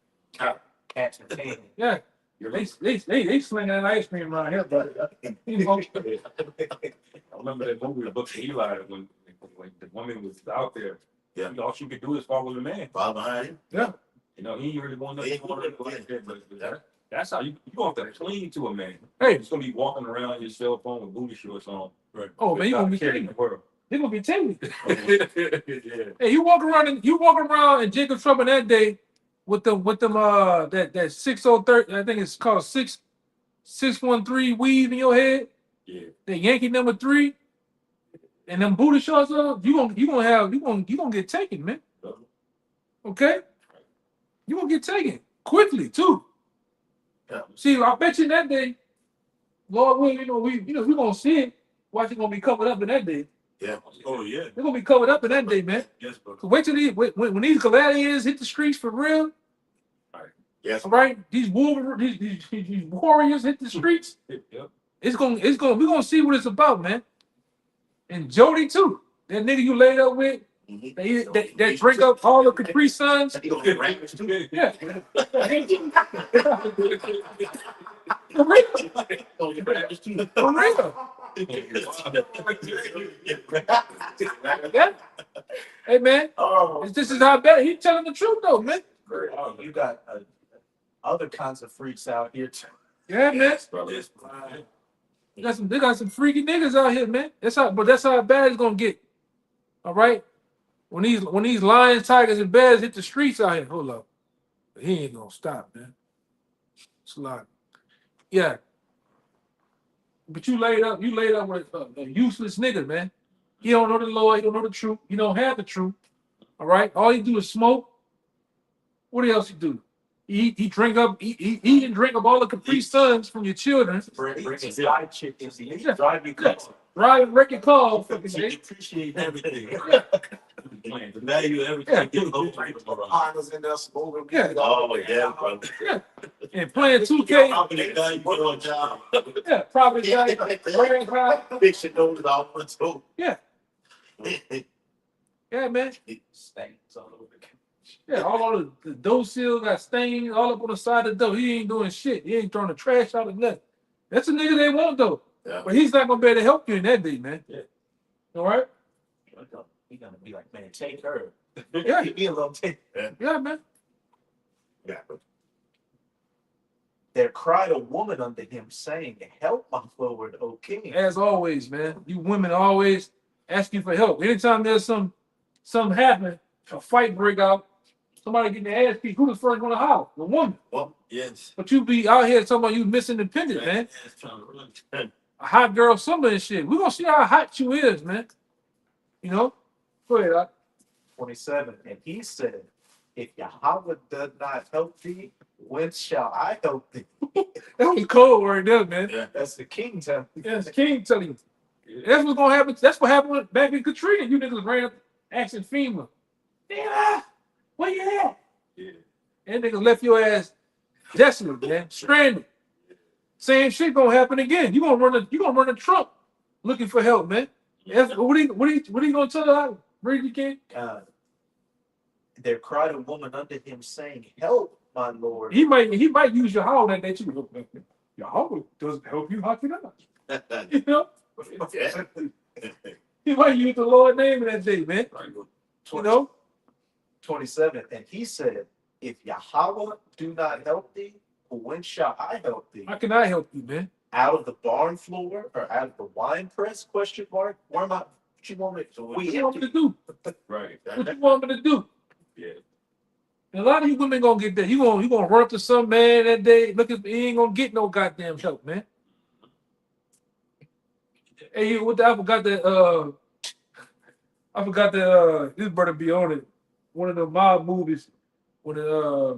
Cats and can. Yeah. They slinging that ice cream around here, but you know, I remember that movie, The Book of Eli, when the woman was out there. Yeah. All she could do is follow the man. Far behind him. yeah. You know, he ain't really going He ain't going nothing like that. But that's how you gonna have to cling to a man. Hey, It's gonna be walking around your cell phone with booty shorts on. Right. oh man, you gonna be kidding kidding. the world. They gonna be telling you. Yeah. Hey, you walk around in Jacob Trouble that day with them that 6030, I think it's called 613 weave in your head. Yeah. The Yankee number 3. and them booty shorts on, you gonna get taken, man. Okay? You gonna get taken quickly too. Yeah. See, I bet you that day, Lord will, we gonna see it. Watch it gonna be covered up in that day. Yeah. Oh yeah. They're gonna be covered up in that day, man. Yes, bro. So wait till when these gladiators hit the streets for real. Yes. All right, these warriors hit the streets. Yep. We're gonna see what it's about, man. And Jody too, that nigga you laid up with, Mhm. that drink up all the Capri Suns. He gonna get ranked too. Yeah. For real. Yeah. Hey man, Oh, this is how bad he's telling the truth though, man. you got other kinds of freaks out here too. Yeah, man. Yes, bro. They got some freaky niggas out here, man. That's how bad it's gonna get. All right. When these lions, tigers, and bears hit the streets out here, hold up. He ain't gonna stop, man. It's a lot. Yeah. But you laid up with a useless nigga, man. He don't know the Lord, he don't know the truth, he don't have the truth. All right. All he do is smoke. What else he do? He drink up, eat and drink up all the Capri Suns from your children. Bring side chickens, drive you crazy. Drive and wreck your car. Fucking You day. appreciate everything. Yeah. The value of everything. Yeah. Get hope right around. Honors in there smoking. Yeah. Oh yeah, bro. Yeah. And playing 2K. Company guy, you put on job. Yeah. Probably like wearing high. Fix your nose off one too. Yeah. Yeah, man. Stains all over the couch. Yeah, all of the door seal got stains all up on the side of the door. He ain't doing shit. He ain't throwing the trash out or nothing. That's a nigga they want though. Yeah. But he's not gonna be able to help you in that day, man. Yeah. All right? He gonna be like, man, take her. Yeah. Give me a little take. Yeah, man. Yeah. There cried a woman unto him, saying, help my Lord, O King. As always, man. You women always ask you for help. Anytime there's something happen, a fight break out, somebody getting their ass beat, who the first one to holler? The woman. Well, Yes. But you be out here talking about you Miss Independent, man. Yes, trying to run. A hot girl summer and shit. We're gonna see how hot you is, man. You know? Go ahead, Doc. 27. And he said, if Yahweh does not help thee, whence shall I help thee? That was cold right there, man. yeah. That's the king telling you. That's King telling you. That's what's gonna happen. That's what happened back in Katrina. You niggas ran up asking FEMA. Yeah, where you at? Yeah. And niggas left your ass desolate, man. Stranded. Same shit gonna happen again. You gonna run a truck looking for help, man. What are you gonna tell her? Read it again. There cried a woman unto him, saying, help, my Lord. He might use your howl that day too. Your howl doesn't help you, how can I? You know? Yeah. He might use the Lord name in that day, man. You know? 27. And he said, if Yahweh do not help thee, whence shall I help thee? How can I help you, man? Out of the barn floor or out of the wine press? Question mark. Where am I? What you want me to? What We you want me empty. to do? Right. What you want me to do? Yeah. And a lot of you women gonna get that. You gonna run up to some man that day. Look, he ain't gonna get no goddamn help, man. Hey, I forgot that. This brother be on it. One of the mob movies. When I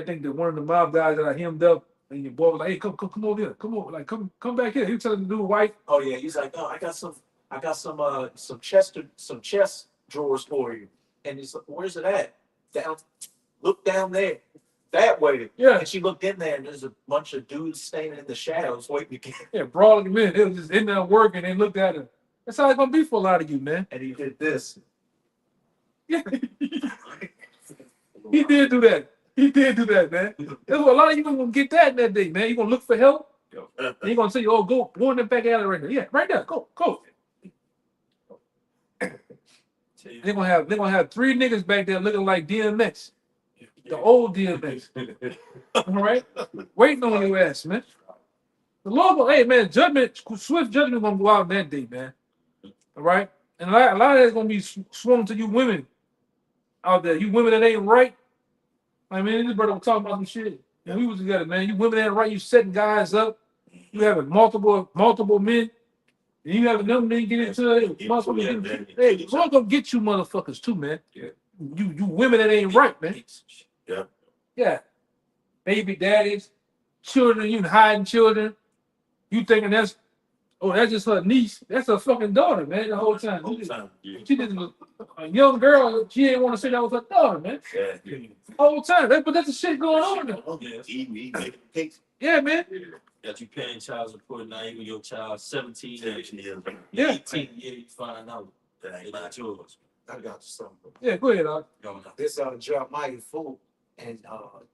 think that one of the mob guys that I hemmed up, and your boy was like, "Hey, come over here, come over, like come back here." He was telling the dude, "White, Oh yeah, he's like, no, I got some chest drawers for you. And he's like, where's it at? Down, look down there, that way. yeah, And she looked in there, and there's a bunch of dudes standing in the shadows waiting to get. yeah, brawling him in. They was just in there working. They looked at him. That's how it's gonna be for a lot of you, man. And he did this. Yeah, he did do that. He did do that, man. That's what a lot of you gonna get that in that day, man. You gonna look for help. And you gonna say, "Oh, go in the back alley right there." Yeah, right there. Go. They're gonna have three niggas back there looking like DMX, the old DMX. All right, waiting on your ass, man. The Lord, hey man, swift judgment gonna go out that day, man. All right, and a lot of that's gonna be swung to you women out there. You women that ain't right. I mean, this brother was talking about some shit. And we was together, man. You women that ain't right. You setting guys up. You having multiple men. You have enough men get into it. Yeah, Motherfuckers, man. hey, the Lord gonna get you motherfuckers too, man. Yeah. You women that ain't right, man. Yeah. Yeah. Baby daddies, children, you hiding children. You thinking that's just her niece. That's her fucking daughter, man, the whole time. Whole time. Yeah. She just a young girl, she didn't want to say that was her daughter, man. Yeah. The whole time. But that's the shit going on now. Yeah. He making cakes. Yeah, man. That you paying child support, now even your child 17 years, 17 years. Yeah. 18 years, you find out That it ain't ain't yours. I got you something. Yeah, go ahead, Doc. Going up. This Jeremiah 4 and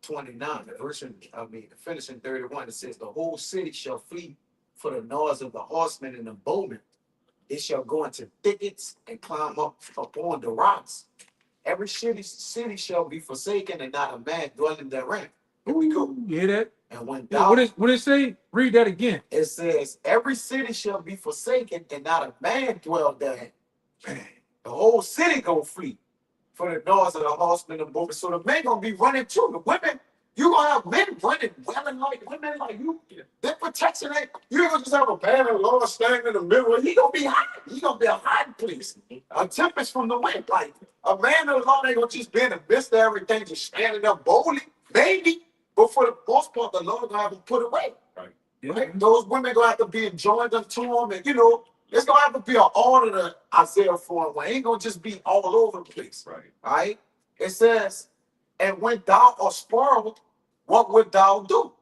29, the finishing 31, it says, the whole city shall flee for the noise of the horsemen and the bowmen. It shall go into thickets and climb up upon the rocks. Every city shall be forsaken and not a man dwelling therein. Here we go. You hear that? And when Yeah, thou, what it say? Read that again. it says, every city shall be forsaken and not a man dwell therein. Man, the whole city gonna flee for the noise of the horsemen and bowmen. So the men gonna be running too. The women, you gonna have men running, wailing like women like you. Their protection ain't, you ain't gonna just have a man of the Lord standing in the middle. He gonna be hot. He gonna be a hiding place. A tempest from the wind. Like a man of the Lord ain't gonna just be in the midst of everything, just standing up boldly. Maybe, but for the most part, the Lord gonna have to put away. Yeah. Right? Those women gonna have to be enjoined unto him, and it's gonna have to be an order to Isaiah 4 where it ain't gonna just be all over the place. Right. Right? It says, and when thou art spoiled, what wilt thou do?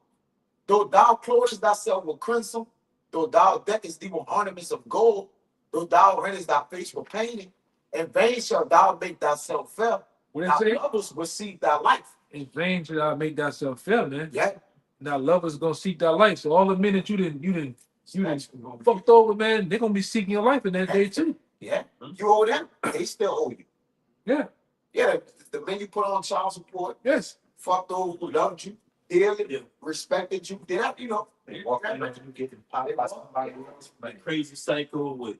Though thou clothes thyself with crimson, though thou deckest thee with ornaments of gold, though thou rendest thy face with painting, in vain shalt thou make thyself fair. What it Thy say? lovers will seek thy life. In vain should I make thyself fair, man. Yeah. Now lovers gonna seek thy life. So all the men that you didn't fucked over, man, they're gonna be seeking your life in that day too. Yeah. You owe them, they still owe you. Yeah. Yeah, the men you put on child support, Yes. fuck those who loved you, dearly, Yeah. respected you, did that, They walk in and you get empowered by somebody else. Like crazy cycle with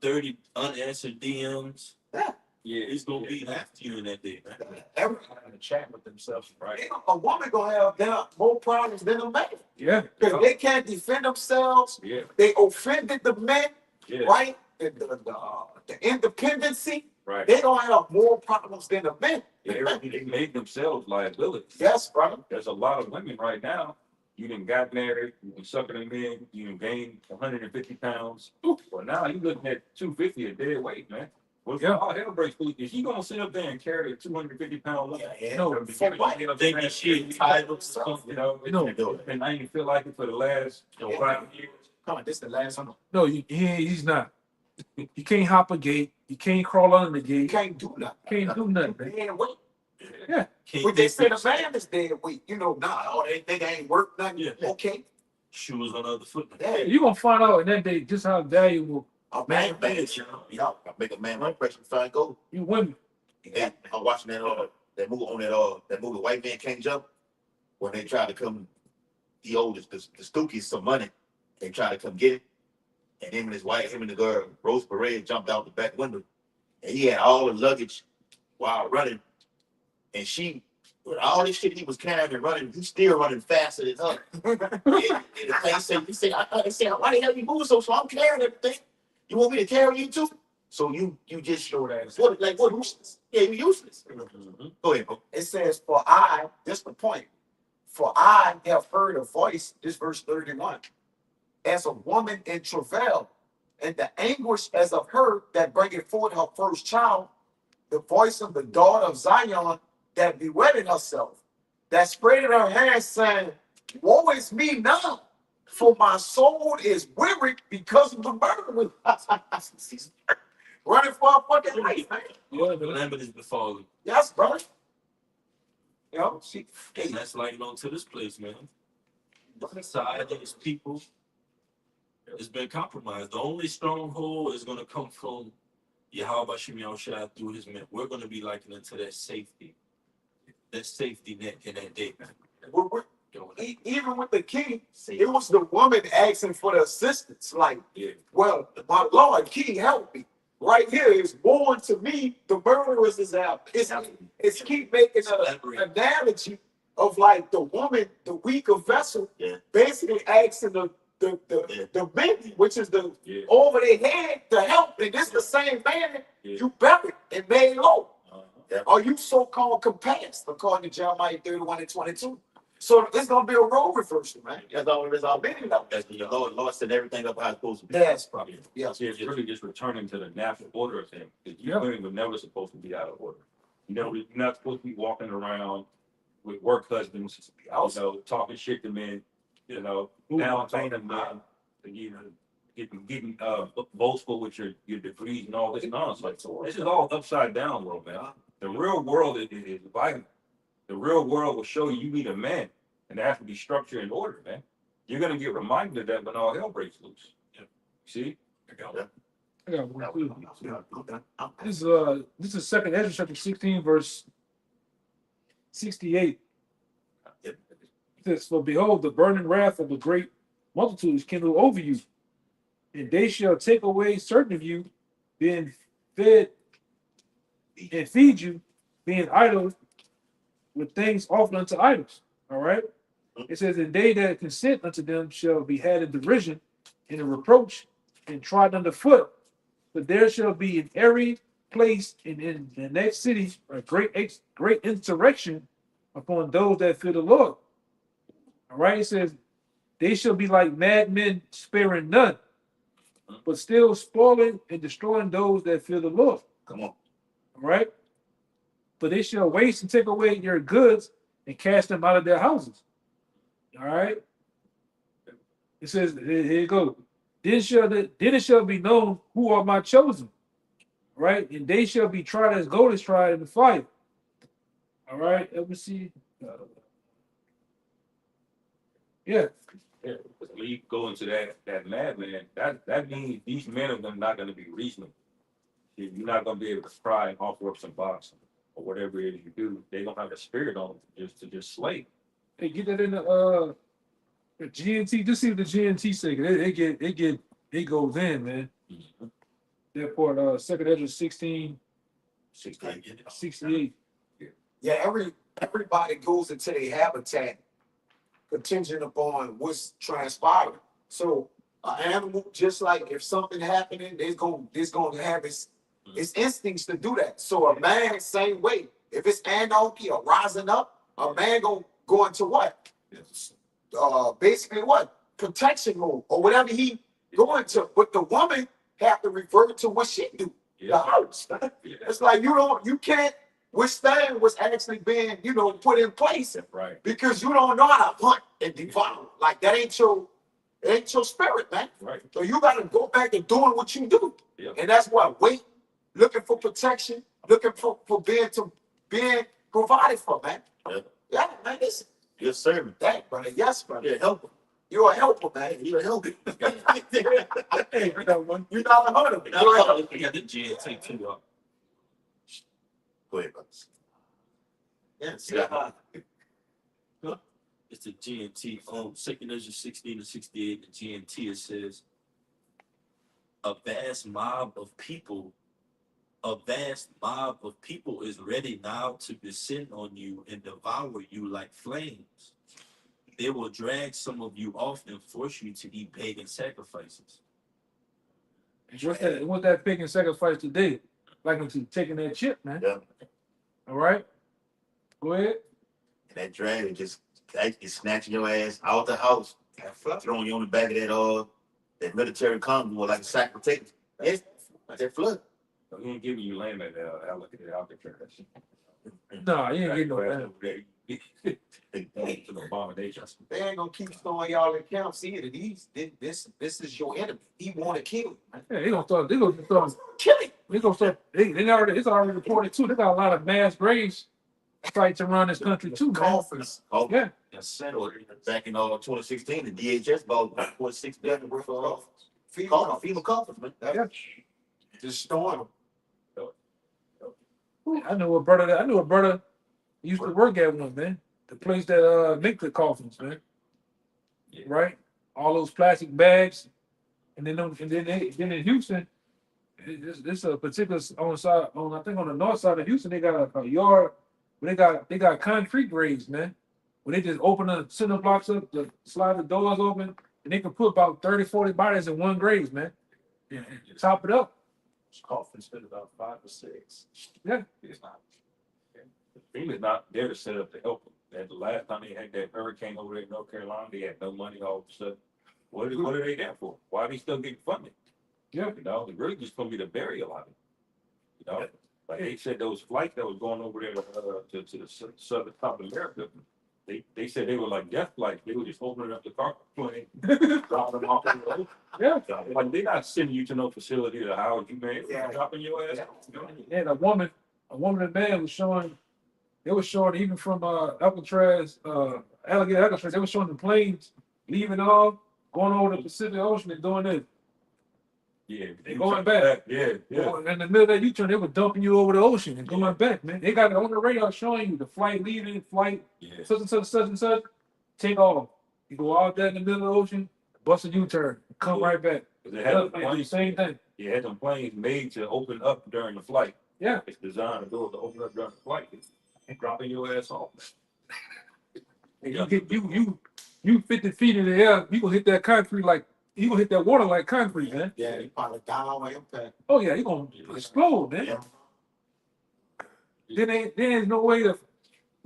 30 unanswered DMs. Yeah. Yeah. It's gonna be after you in that day, man. Every, Having a chat with themselves, right? a woman gonna have more problems than a man. Yeah. Because they can't defend themselves, Yeah. they offended the men, Yeah. right? The independency, Right. they gonna have more problems than the men. They made themselves liabilities. Yes, brother. There's a lot of women right now. You done got married, you been sucking them in, you done gained 150 pounds. Well, now you looking at 250 a dead weight, man. Well, Yeah. all hell breaks loose. Is he gonna sit up there and carry a 250-pound woman? No, for what? Thinking she entitled to something. You know, No. and I ain't feel like it for the last 5 years. Come on, this is the last one. No, he's not. You can't hop a gate. You can't crawl under the You gate. can't do nothing. Can't do nothing, man. Dead weight. Yeah. Can't But they think say of the man is dead weight. They ain't worth nothing. Yeah. Okay. shoes on the other foot. Yeah. You're gonna find out in that day just how valuable A Man, man, y'all make a man run pressure find gold. you women. And I'm watching that movie on that movie White Man Can't Jump, when they try to come, he owed the Stookies some money. They try to come get it, and him and the girl Rose Parade jumped out the back window, and he had all the luggage while running, and she, with all this shit he was carrying and running, he's still running faster than her. And the thing said, they said, why the hell you moving so slow? I'm carrying everything. You want me to carry you too? So you just show that. What useless? Yeah, you useless. Go ahead, bro. it says, for I, this the point. For I have heard a voice, this verse 31, as a woman in travail, and the anguish as of her that bringeth forth her first child, the voice of the daughter of Zion that bewaited herself, that spreaded her hands, saying, woe is me now, for my soul is weary because of the murder. Running for a fucking life, man. Yeah, The limit is befallen. Yes, brother. See, And that's like to this place, man. Society, its people, it's been compromised. The only stronghold is gonna come from Yahweh Shem Yahushua through his men. We're gonna be likened into that safety net in that day, man. even with the king, it was the woman asking for the assistance. Like, Yeah. well, my Lord, king, help me. Right here is born to me, the murderers is out. It's keep making an analogy of like the woman, the weaker vessel, Yeah. basically asking the baby, which is the Yeah. over their head to help. And this the same man Yeah. you buried and made low. Uh-huh. Are you so-called compassed, according to Jeremiah 31 and 22? So it's gonna be a role reversal, man. That's all it is. All Many know. that's the Lord set everything up how it's supposed to be. That's probably yes. It's really just returning to the natural order of things. Because Yeah. women were never supposed to be out of order. You're not supposed to be walking around with work husbands, talking shit to men, now talking to men, getting boastful with your degrees and all this nonsense. This is all upside down world, man. The real world is violent. The real world will show you need a man, and there has to be structure and order, man. You're gonna get reminded of that when all hell breaks loose. See? I got one too. I'm done. This is Second Ezra chapter 16, verse 68. It says, "For behold, the burning wrath of a great multitude is kindled over you, and they shall take away certain of you, being fed and feed you, being idle with things offered unto idols." All right. It says, "And they that consent unto them shall be had in derision, and in reproach, and trodden underfoot. But there shall be in every place in the next city a great insurrection upon those that fear the Lord." All right. It says, "They shall be like madmen, sparing none, but still spoiling and destroying those that fear the Lord." Come on. All right. "For they shall waste and take away your goods and cast them out of their houses." All right. It says, here you go. Then it shall be known who are my chosen. All right. "And they shall be tried as gold is tried in the fire." All right. Let me see. Yeah. Yeah, when you go into that madman, that means these men are not going to be reasonable. You're not going to be able to cry and offer up some boxing or whatever it is you do. They don't have a spirit on them to just slay. Hey, get that in the GNT. Just see what the GNT say. It goes in, man. That part, Second Ezra 16, 68. Yeah, everybody goes into their habitat contingent upon what's transpiring. So an animal, just like if something happening, it's gonna have its instincts to do that. So a man, same way. If it's anarchy or rising up, a man gonna go into what? Basically what? Protection mode or whatever he going to. But the woman have to revert to what she do. The house. It's like you can't withstand what's actually being, put in place. Right. Because you don't know how to hunt and devour. Like that ain't your spirit, man. Right. So you gotta go back and doing what you do. Yeah. And that's what wait, looking for protection, looking for being provided for, man. Yeah. Yeah, man. Listen. You're a servant. That, brother. Yes, brother. You're a helper. You're a helper, man. You're a helper. Hey, I got one. You're not a hunter. You're a helper. We got the GNT too, y'all. Go ahead, brothers. Yes. Yeah. It's the GNT. Second Ezra 16 to 68, the GNT, it says, a vast mob of people is ready now to descend on you and devour you like flames. They will drag some of you off and force you to eat pagan sacrifices. What's that pagan sacrifice today? Like them taking that chip, man. Yeah. All right. Go ahead. And that dragon just is snatching your ass out the house, throwing you on the back of that military convoy like a sack of potatoes. Yes, that flood. So he ain't giving you land at Alcatraz. No, you ain't getting no land. To the abomination. They ain't gonna keep throwing y'all in camp. See it. This is your enemy. He want to kill you. Yeah, they gonna start. They gonna start. Kill him. They gonna start. It's already reported too. They got a lot of mass graves sites around this country too, man. Coffins. Oh, Yeah. Yes, back in 2016, the DHS bought $46 billion worth of FEMA coffins, man. Yeah. Just storing them. I knew a brother used to work at one, man. The place that make the coffins, man. Yeah. Right? All those plastic bags. And then in Houston, it's a particular I think on the north side of Houston, they got a yard where they got concrete graves, man. Where they just open the cinder blocks up, slide the doors open, and they can put about 30, 40 bodies in one grave, man. And top it up. Coffins fit about 5 or 6. Yeah. It's not. FEMA's not there to set up to help them. That the last time they had that hurricane over there in North Carolina, they had no money all of a sudden. What are they there for? Why are they still getting funded? Yeah. You know, it's really just gonna be to bury a lot of it. You know, like they said, those flights that was going over there to the southern top of America, they said they were like death flights. They were just opening up the cargo plane, dropping them off in the ocean. Yeah. Like they're not sending you to no facility to house you, man. Yeah. Dropping your ass. And a woman and man was showing. They were showing even from Alcatraz, Alligator Alcatraz. They were showing the planes leaving off, going over the Pacific Ocean and doing this. Yeah, They going back. Yeah, yeah. In the middle of that U-turn, they were dumping you over the ocean and going back, man. They got it on the radar showing you the flight leaving, flight Yeah. such and such, such and such, take off. You go out there in the middle of the ocean, bust a U-turn, come right back. They had them planes, Same thing. you had them planes made to open up during the flight. Yeah. It's designed to go to open up during the flight. It's dropping your ass off. And you get you 50 feet in the air, you gonna hit that concrete like you gonna hit that water like concrete, man. Yeah, you probably down with impact. Oh yeah, you gonna explode, man. Yeah. There's no way to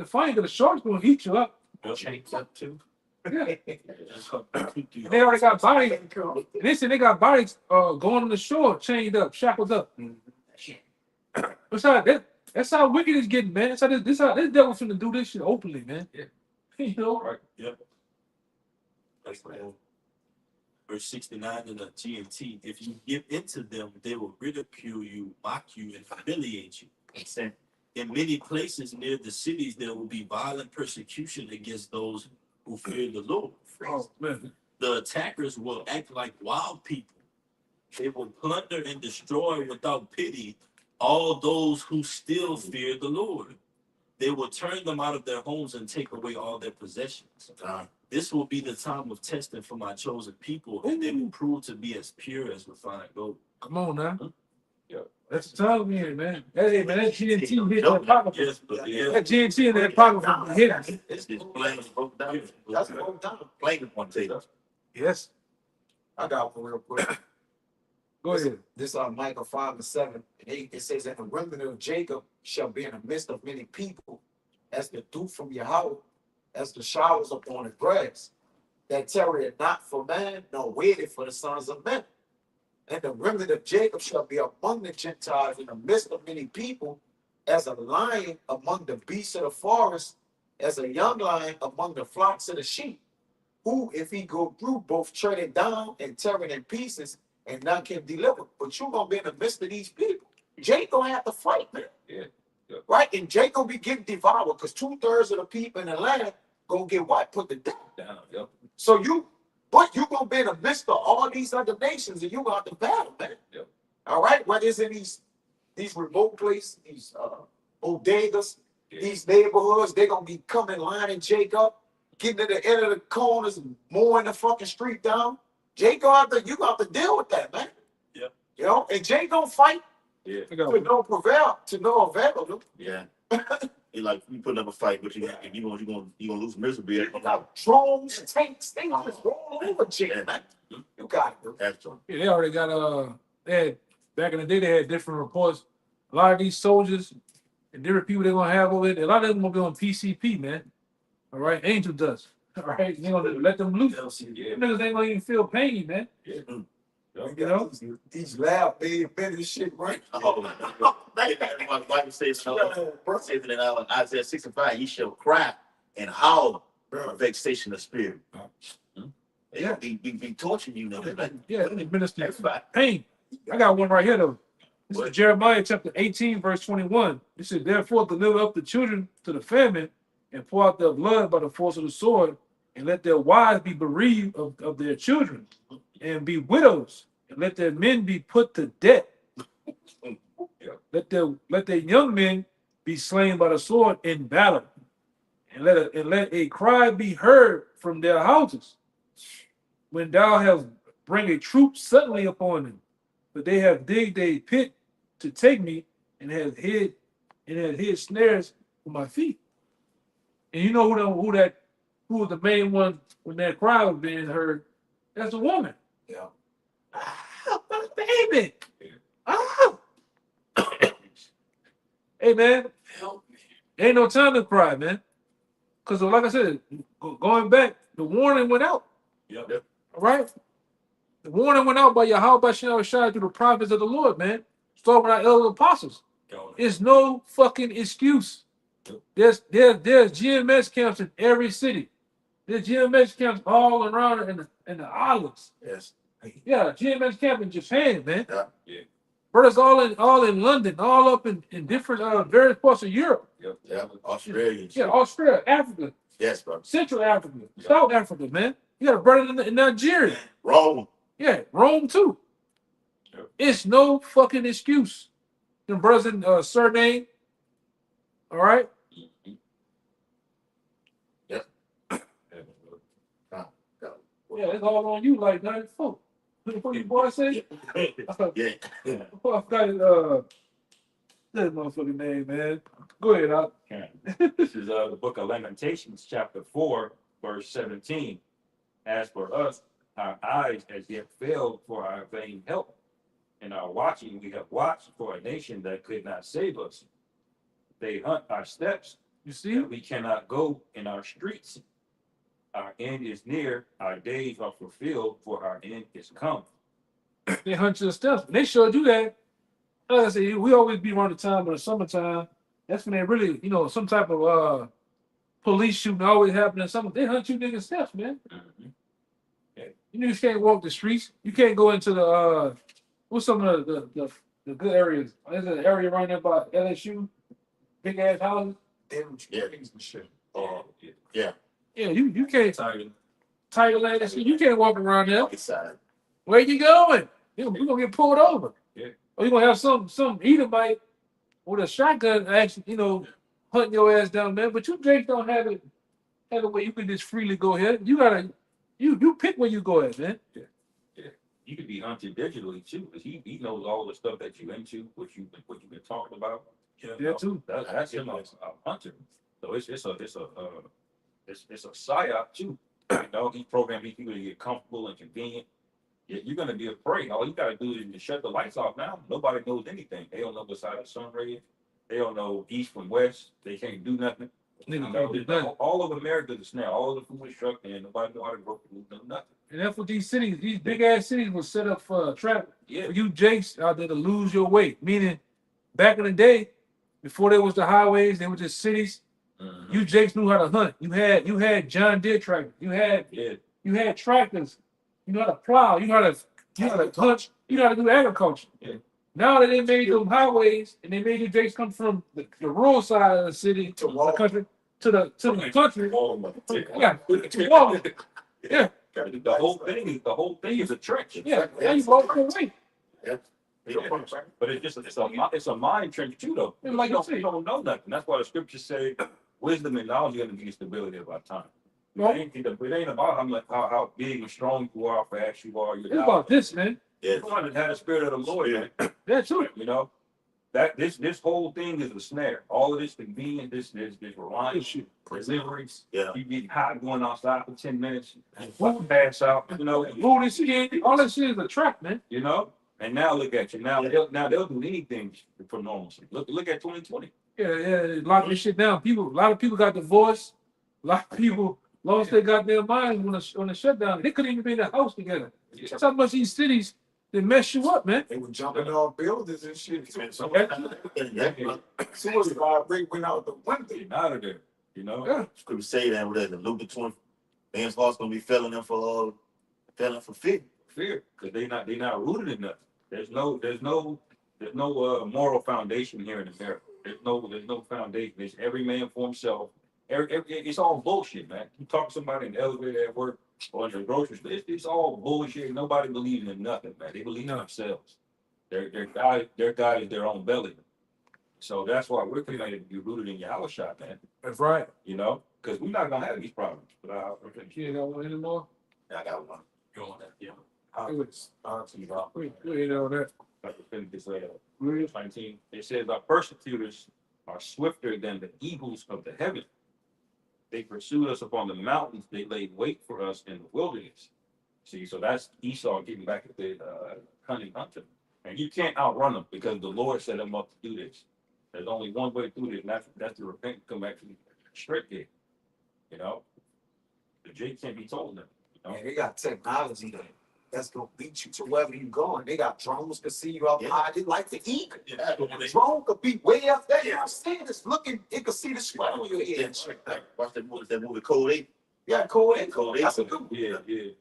find the shark's gonna eat you up. Chains up too. Yeah. They already got bodies. And they said they got bodies going on the shore, chained up, shackled up. That's how wicked it's getting, man. That's how this devil's finna do this shit openly, man. Yeah. You know? Right. Yep. That's right. Verse 69 in the GMT. If you give into them, they will ridicule you, mock you, and humiliate you. In many places near the cities, there will be violent persecution against those who fear the Lord. Oh man. The attackers will act like wild people. They will plunder and destroy without pity all those who still fear the Lord. They will turn them out of their homes and take away all their possessions. This will be the time of testing for my chosen people, and they will prove to be as pure as refined gold. Come on now. Yeah. That's the time we in, man. Hey, man, that GNT hit that pocket. Yes, but yeah. That GNT in that pocket hit us. It's This plane broke down. That's broke down. Plane one take us. Yes. I got one real quick. Go ahead. This Micah 5:7. It says, "And the remnant of Jacob shall be in the midst of many people, as the dew from Yahweh, as the showers upon the grass, that tarrieth not for man, nor waited for the sons of men. And the remnant of Jacob shall be among the Gentiles in the midst of many people, as a lion among the beasts of the forest, as a young lion among the flocks of the sheep, who, if he go through, both tread it down and tear it in pieces, and none can deliver." But you're gonna be in the midst of these people. Jake gonna have to fight, man. Yeah. Yeah. Right? And Jake gonna be getting devoured because 2/3 of the people in the land gonna get what? Put to death. Down. Yep. So you gonna be in the midst of all these other nations and you got to battle, man. Yep. All right, whether it's in these remote places, these bodegas, Yeah. these neighborhoods, they're gonna be coming lining Jake up, getting to the end of the corners and mowing the fucking street down. Jake you got to deal with that, man. Yeah. You know, and Jake gonna fight Yeah. I got to no avail. Yeah. You like you putting up a fight, but you gonna lose miserably. You got drones, tanks, they gonna just roll over Jake, man. You got it, bro. That's all. Yeah, they already got they had back in the day they had different reports. A lot of these soldiers and different people they're gonna have over there, a lot of them gonna be on PCP, man. All right, angel dust. All right, they gonna let them loose. Yeah. Them niggas ain't gonna even feel pain, man. Yep. You know, these lab made this shit right. Oh, my Bible says says in Isaiah 65, "Ye shall cry and howl for vexation of spirit." Yeah. Be torturing you now. Yeah, they minister pain. I got one right here though. This is Jeremiah chapter 18, verse 21. It said, "Therefore deliver up the children to the famine, and pour out their blood by the force of the sword, and let their wives be bereaved of their children, and be widows, and let their men be put to death. Let their young men be slain by the sword in battle, and let a cry be heard from their houses, when thou hast bring a troop suddenly upon them, but they have digged a pit to take me, and have hid snares for my feet." And you know who was the main one when that cry was being heard? as a woman. Yeah. Ah, my baby. Ah. Hey man, Help me. ain't no time to cry, man. Cause like I said, going back, the warning went out. Yep. All right, the warning went out by Yahweh Shai through the prophets of the Lord, man. Starting with our elder apostles. Go. It's no fucking excuse. There's GMS camps in every city. There's GMS camps all around in the islands. Yes. Yeah, GMS camp in Japan, man. Yeah. Brothers all in London, all up in different various parts of Europe. Yeah. Australia. Yeah, Australia, Africa, Yes, bro. Central Africa, South Africa, man. You got a brother in Nigeria. Rome. Yeah, Rome too. Yep. It's no fucking excuse. Them brothers in surname. All right. Yeah, it's all on you like 94. What you boy say? Yeah. I forgot that motherfucking name, man. Go ahead, Al. This is the book of Lamentations, chapter 4, verse 17. As for us, our eyes as yet failed for our vain help. In our watching, we have watched for a nation that could not save us. They hunt our steps, You see? and we cannot go in our streets. Our end is near, our days are fulfilled, for our end is come. They hunt your steps. They showed you that. Like I said, we always be around the time of the summertime. That's when they really, some type of police shooting always happening. They hunt you niggas steps, man. You niggas can't walk the streets. You can't go into the what's some of the good areas? There's an area right there by LSU, big ass houses. Them Yeah. trees and shit. Yeah. Yeah, you can't title land and shit. You can't walk around there. East side. Where you going? You're gonna get pulled over. Yeah. Or you're gonna have some Edomite with a shotgun actually, hunting your ass down there. But you Drake don't have it where you can just freely go here. You gotta you pick where you go at, man. You could be hunted digitally too, because he knows all the stuff that you into, what you've been talking about. Yeah, too. That's him a hunter. So it's a psyop too. He's programming these people to get comfortable and convenient. You're gonna be afraid. All you gotta do is just shut the lights off now. Nobody knows anything. They don't know what side the sun rays. They don't know east from west. They can't do nothing. All of America is now. All of the food is struck and nobody know how to grow food, no nothing. And that's what these big ass cities was set up for traffic. Yeah. For you Jakes out there to lose your way. Meaning back in the day, before there was the highways, they were just cities. Mhm. You Jakes knew how to hunt. You had John Deere tractors. You had tractors. You know how to plow. You know how to punch. You know how to do agriculture. Yeah. Now that they made them highways and they made you Jakes come from the rural side of the city to the country to the country. Yeah, to Walmart. Yeah. The whole thing is a trick. Yeah, now you walk away. But it's a mind trick too, though. Yeah, like you you say. don't know nothing. That's why the scriptures say wisdom and knowledge are going to be the stability of our time. Right? It ain't about how big and strong you are, how fast you are. It's about this, man. Yes. You want to have the spirit of the Lord, man. That's true. That this whole thing is a snare. All of this convenience, this reliance, deliveries. Yeah. You get hot going outside for 10 minutes, and pass out. All this shit is a trap, man. And now look at you. Now they'll do anything for normalcy. Look at 2020. Yeah, lock this shit down. A lot of people got divorced. A lot of people lost their goddamn minds on the shutdown. They couldn't even be in the house together. That's how much these cities they mess you up, man. They were jumping off buildings and shit. Yeah. Suicide rate went out the window. Get out of there. Yeah. Scripture say that with the Luke 20, man's heart's gonna be failing them for fear. Fear, because they not rooted in nothing. There's no moral foundation here in America. There's no foundation. It's every man for himself. It's all bullshit, man. You talk to somebody in the elevator at work or in the grocery store, it's all bullshit. Nobody believes in nothing, man. They believe in themselves. Their God is their own belly. So that's why we're commanded to be rooted in Yahweh Shai, man. That's right. Because we're not gonna have these problems. But You ain't got one anymore? Yeah, I got one. Go on that. Yeah. We ain't on that. This 19. It says our persecutors are swifter than the eagles of the heaven. They pursued us upon the mountains. They laid wait for us in the wilderness. See, so that's Esau getting back at the cunning hunter. And you can't outrun him because the Lord set him up to do this. There's only one way to do this, and that's to repent and come back to the straight gate. You know? The J can't be told them. You know? Man, they got technology that's gonna beat you to wherever you going. They got drones to see you up high. They like the eagle. Yeah, The drone could be way up there. You know what I'm saying? It's looking, it could see the sweat on your head. watch that movie Code 8. Yeah, cool. Code 8. That's a good one. Yeah, yeah.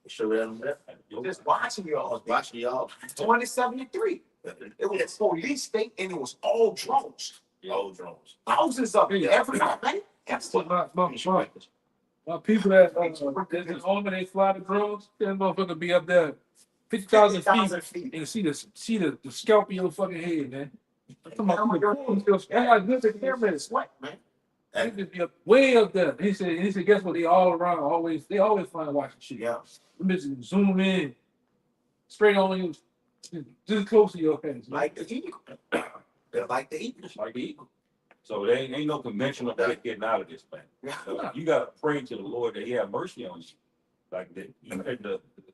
Show that on there. Just watching I y'all. was watching y'all. 2073. It was a police state and it was all drones. Old drones. Thousands of them every night, man. My people that that's in home and they fly the drones, that motherfucker be up there 50,000 feet. 50,000 feet. And see the scalp in your fucking head, man. Come on, that's like good to camera is. Sweat, man. They just be up, way up there. He said, guess what? They all around, they always find watching shit. Yeah. Them bitches zoom in, straight on you, just close to your face. Like the eagle. They're like the eagle. Like the eagle. So there ain't no conventional way of getting out of this, man. So you gotta pray to the Lord that He have mercy on you. Like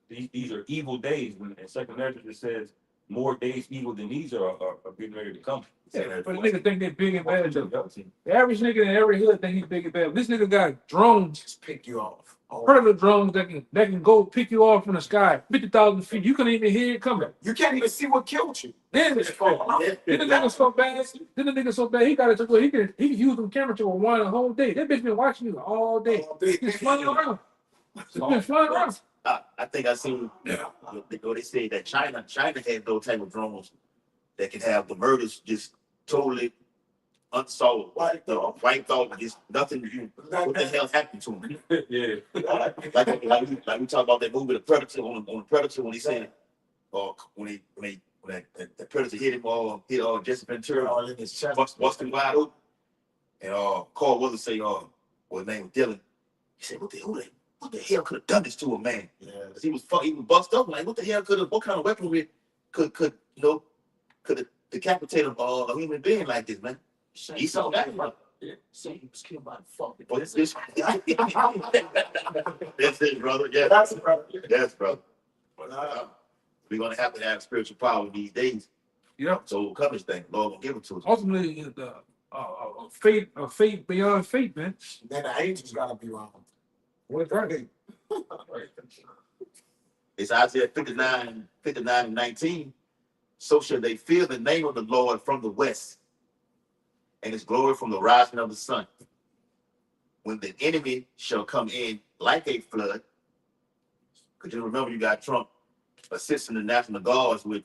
these are evil days. When in Second Ezra it says more days evil than these are getting ready to come. Yeah, but the nigga think they big and bad. The average nigga in every hood think he big and bad. This nigga got drones, Just pick you off. Oh, predator drones that can go pick you off from the sky, 50,000 feet. You couldn't even hear it coming. you can't even see what killed you. Then the nigga so bad. Then the nigga so bad. He got it to where he can use them camera to rewind the whole day. That bitch been watching you all day. He's flying around. It's been flying around. I think I seen, they say that China had those type of drones that can have the murders just totally unsolved. Wiped out, just nothing. What the hell happened to him? Yeah. Like we talk about that movie, The Predator, on the Predator, when he said, when the Predator hit him, hit Jesse Ventura, All in his chest. busted wide open, and Carl Willis say, well, his name was Dylan. He said, what the hell could have done this to a man? Yeah. 'Cause he was bust up. Like, what the hell what kind of weaponry could decapitate a human being like this, man? He saw that, bro. Say he was killed by the fuck. What's this? That's it, brother. Yeah, That's brother. yes, brother. But, we're gonna have to have spiritual power these days. Yeah. So come this thing, Lord will give it to us. Ultimately, it's a fate beyond fate, man. Then the angels gotta be wrong. What's right? It's Isaiah 59:19. So shall they fear the name of the Lord from the west, and His glory from the rising of the sun. When the enemy shall come in like a flood, because you remember you got Trump assisting the National Guards with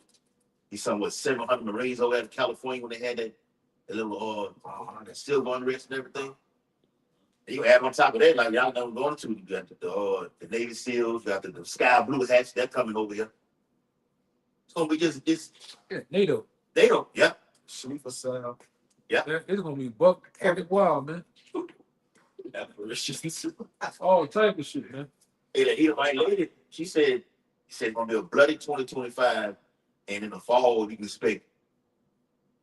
he's somewhat 700 Marines over at California when they had that little silver unrest and everything. And you add on top of that, like y'all know going to, you got the Navy SEALs, you got the sky blue hats, they're coming over here. It's gonna be Yeah, NATO. they don't, yeah. Sleep for sale. It's gonna be buck every wild, man. Apparitions. All type of shit, man. He like lady, she said it's gonna be a bloody 2025, and in the fall you can expect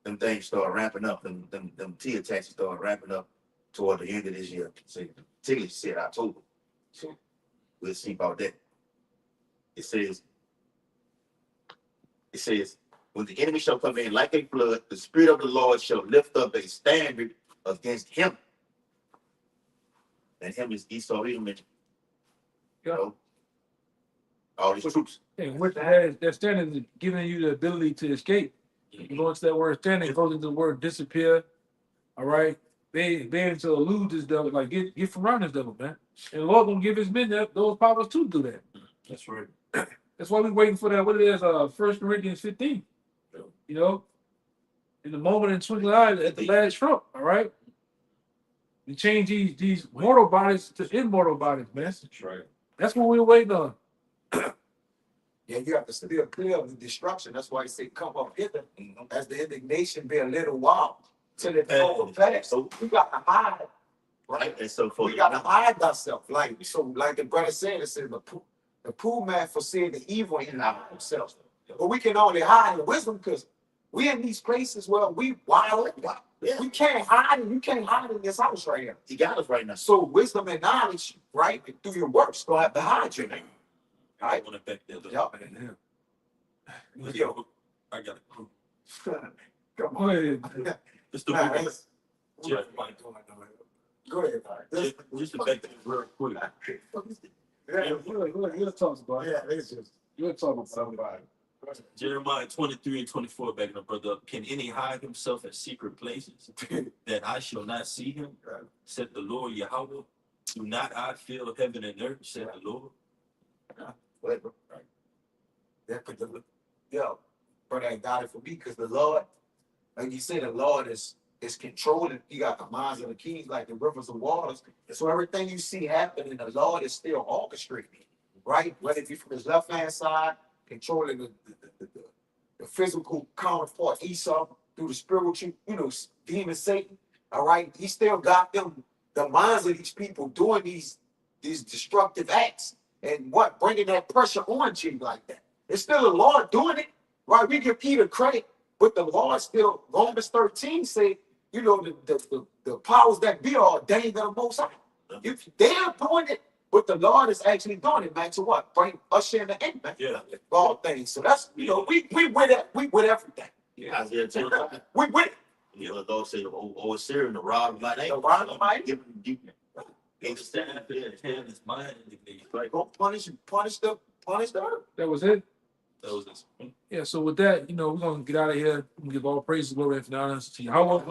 them things start ramping up, them T attacks start ramping up toward the end of this year. Say particularly she said October. So we'll see about that. It says, when the enemy shall come in like a flood, the Spirit of the Lord shall lift up a standard against him. And him is Esau, Edom, and all these troops. And what that standing is giving you the ability to escape. You go into that word standing, it goes into the word disappear. All right. They to elude this devil, like get from around this devil, man. And the Lord gonna give his men those powers to do that. That's right. That's why we're waiting for that. What it is, 1 Corinthians 15. You know, in the moment in twinkling eye at the last trump, all right? We change these mortal bodies to immortal bodies, man. That's right. That's what we're waiting on. Yeah, you have to still clear of the destruction. That's why he say, come up hither, as the indignation be a little while till it overpass. So we got to hide, Right? And so for we got to hide ourselves. Like the brother said, it said the poor man foreseeing the evil in ourselves. But we can only hide in wisdom because we in these places where we wild. Yeah. We can't hide it. You can't hide in this house right here. he got us right now. So wisdom and knowledge, right, through your works, gonna have to hide your name. I want it back there. Yup. Yo. I got it. Come Go ahead. It's the Nah, movie. it's- Jeff, Go ahead, man. just to back that real quick. We'll talk about it. Yeah, it's just We'll talk about somebody. Jeremiah 23 and 24, backing up, brother. Can any hide himself at secret places that I shall not see him? Said the Lord Yahweh. Do not I fill heaven and earth, said the Lord. that put the yo, brother, I got it for me because the Lord, like you said, the Lord is controlling. He got the minds of the kings like the rivers of waters. And so everything you see happening, the Lord is still orchestrating, right? Whether it be from his left hand side, controlling the physical counterpart Esau through the spiritual, demon Satan. All right, he still got them, the minds of these people doing these destructive acts and what bringing that pressure on you like that. It's still the Lord doing it, right? We give Peter credit, but the Lord still, Romans 13 say, the powers that be are ordained of the Most High. If they're doing it, but the Lord is actually doing it, man, to what? Bring us in the end, man. Yeah. All things. So that's, we with it, we with everything. Isaiah 10, We with it. the Lord said, "O Assyria, the rod of my name, The rod of my name. give him deep." Stand up there and hand his mind indignation. Like, go punish the earth. That was it. That was this. Yeah, so with that, we're gonna get out of here and give all praise, glory, and honor to Yahweh.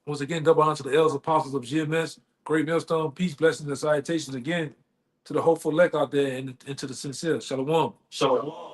Once again, double honor to the elders, apostles of GMS, Great Millstone, peace, blessings, and salutations again to the hopeful elect out there and to the sincere. Shalom. Shalom.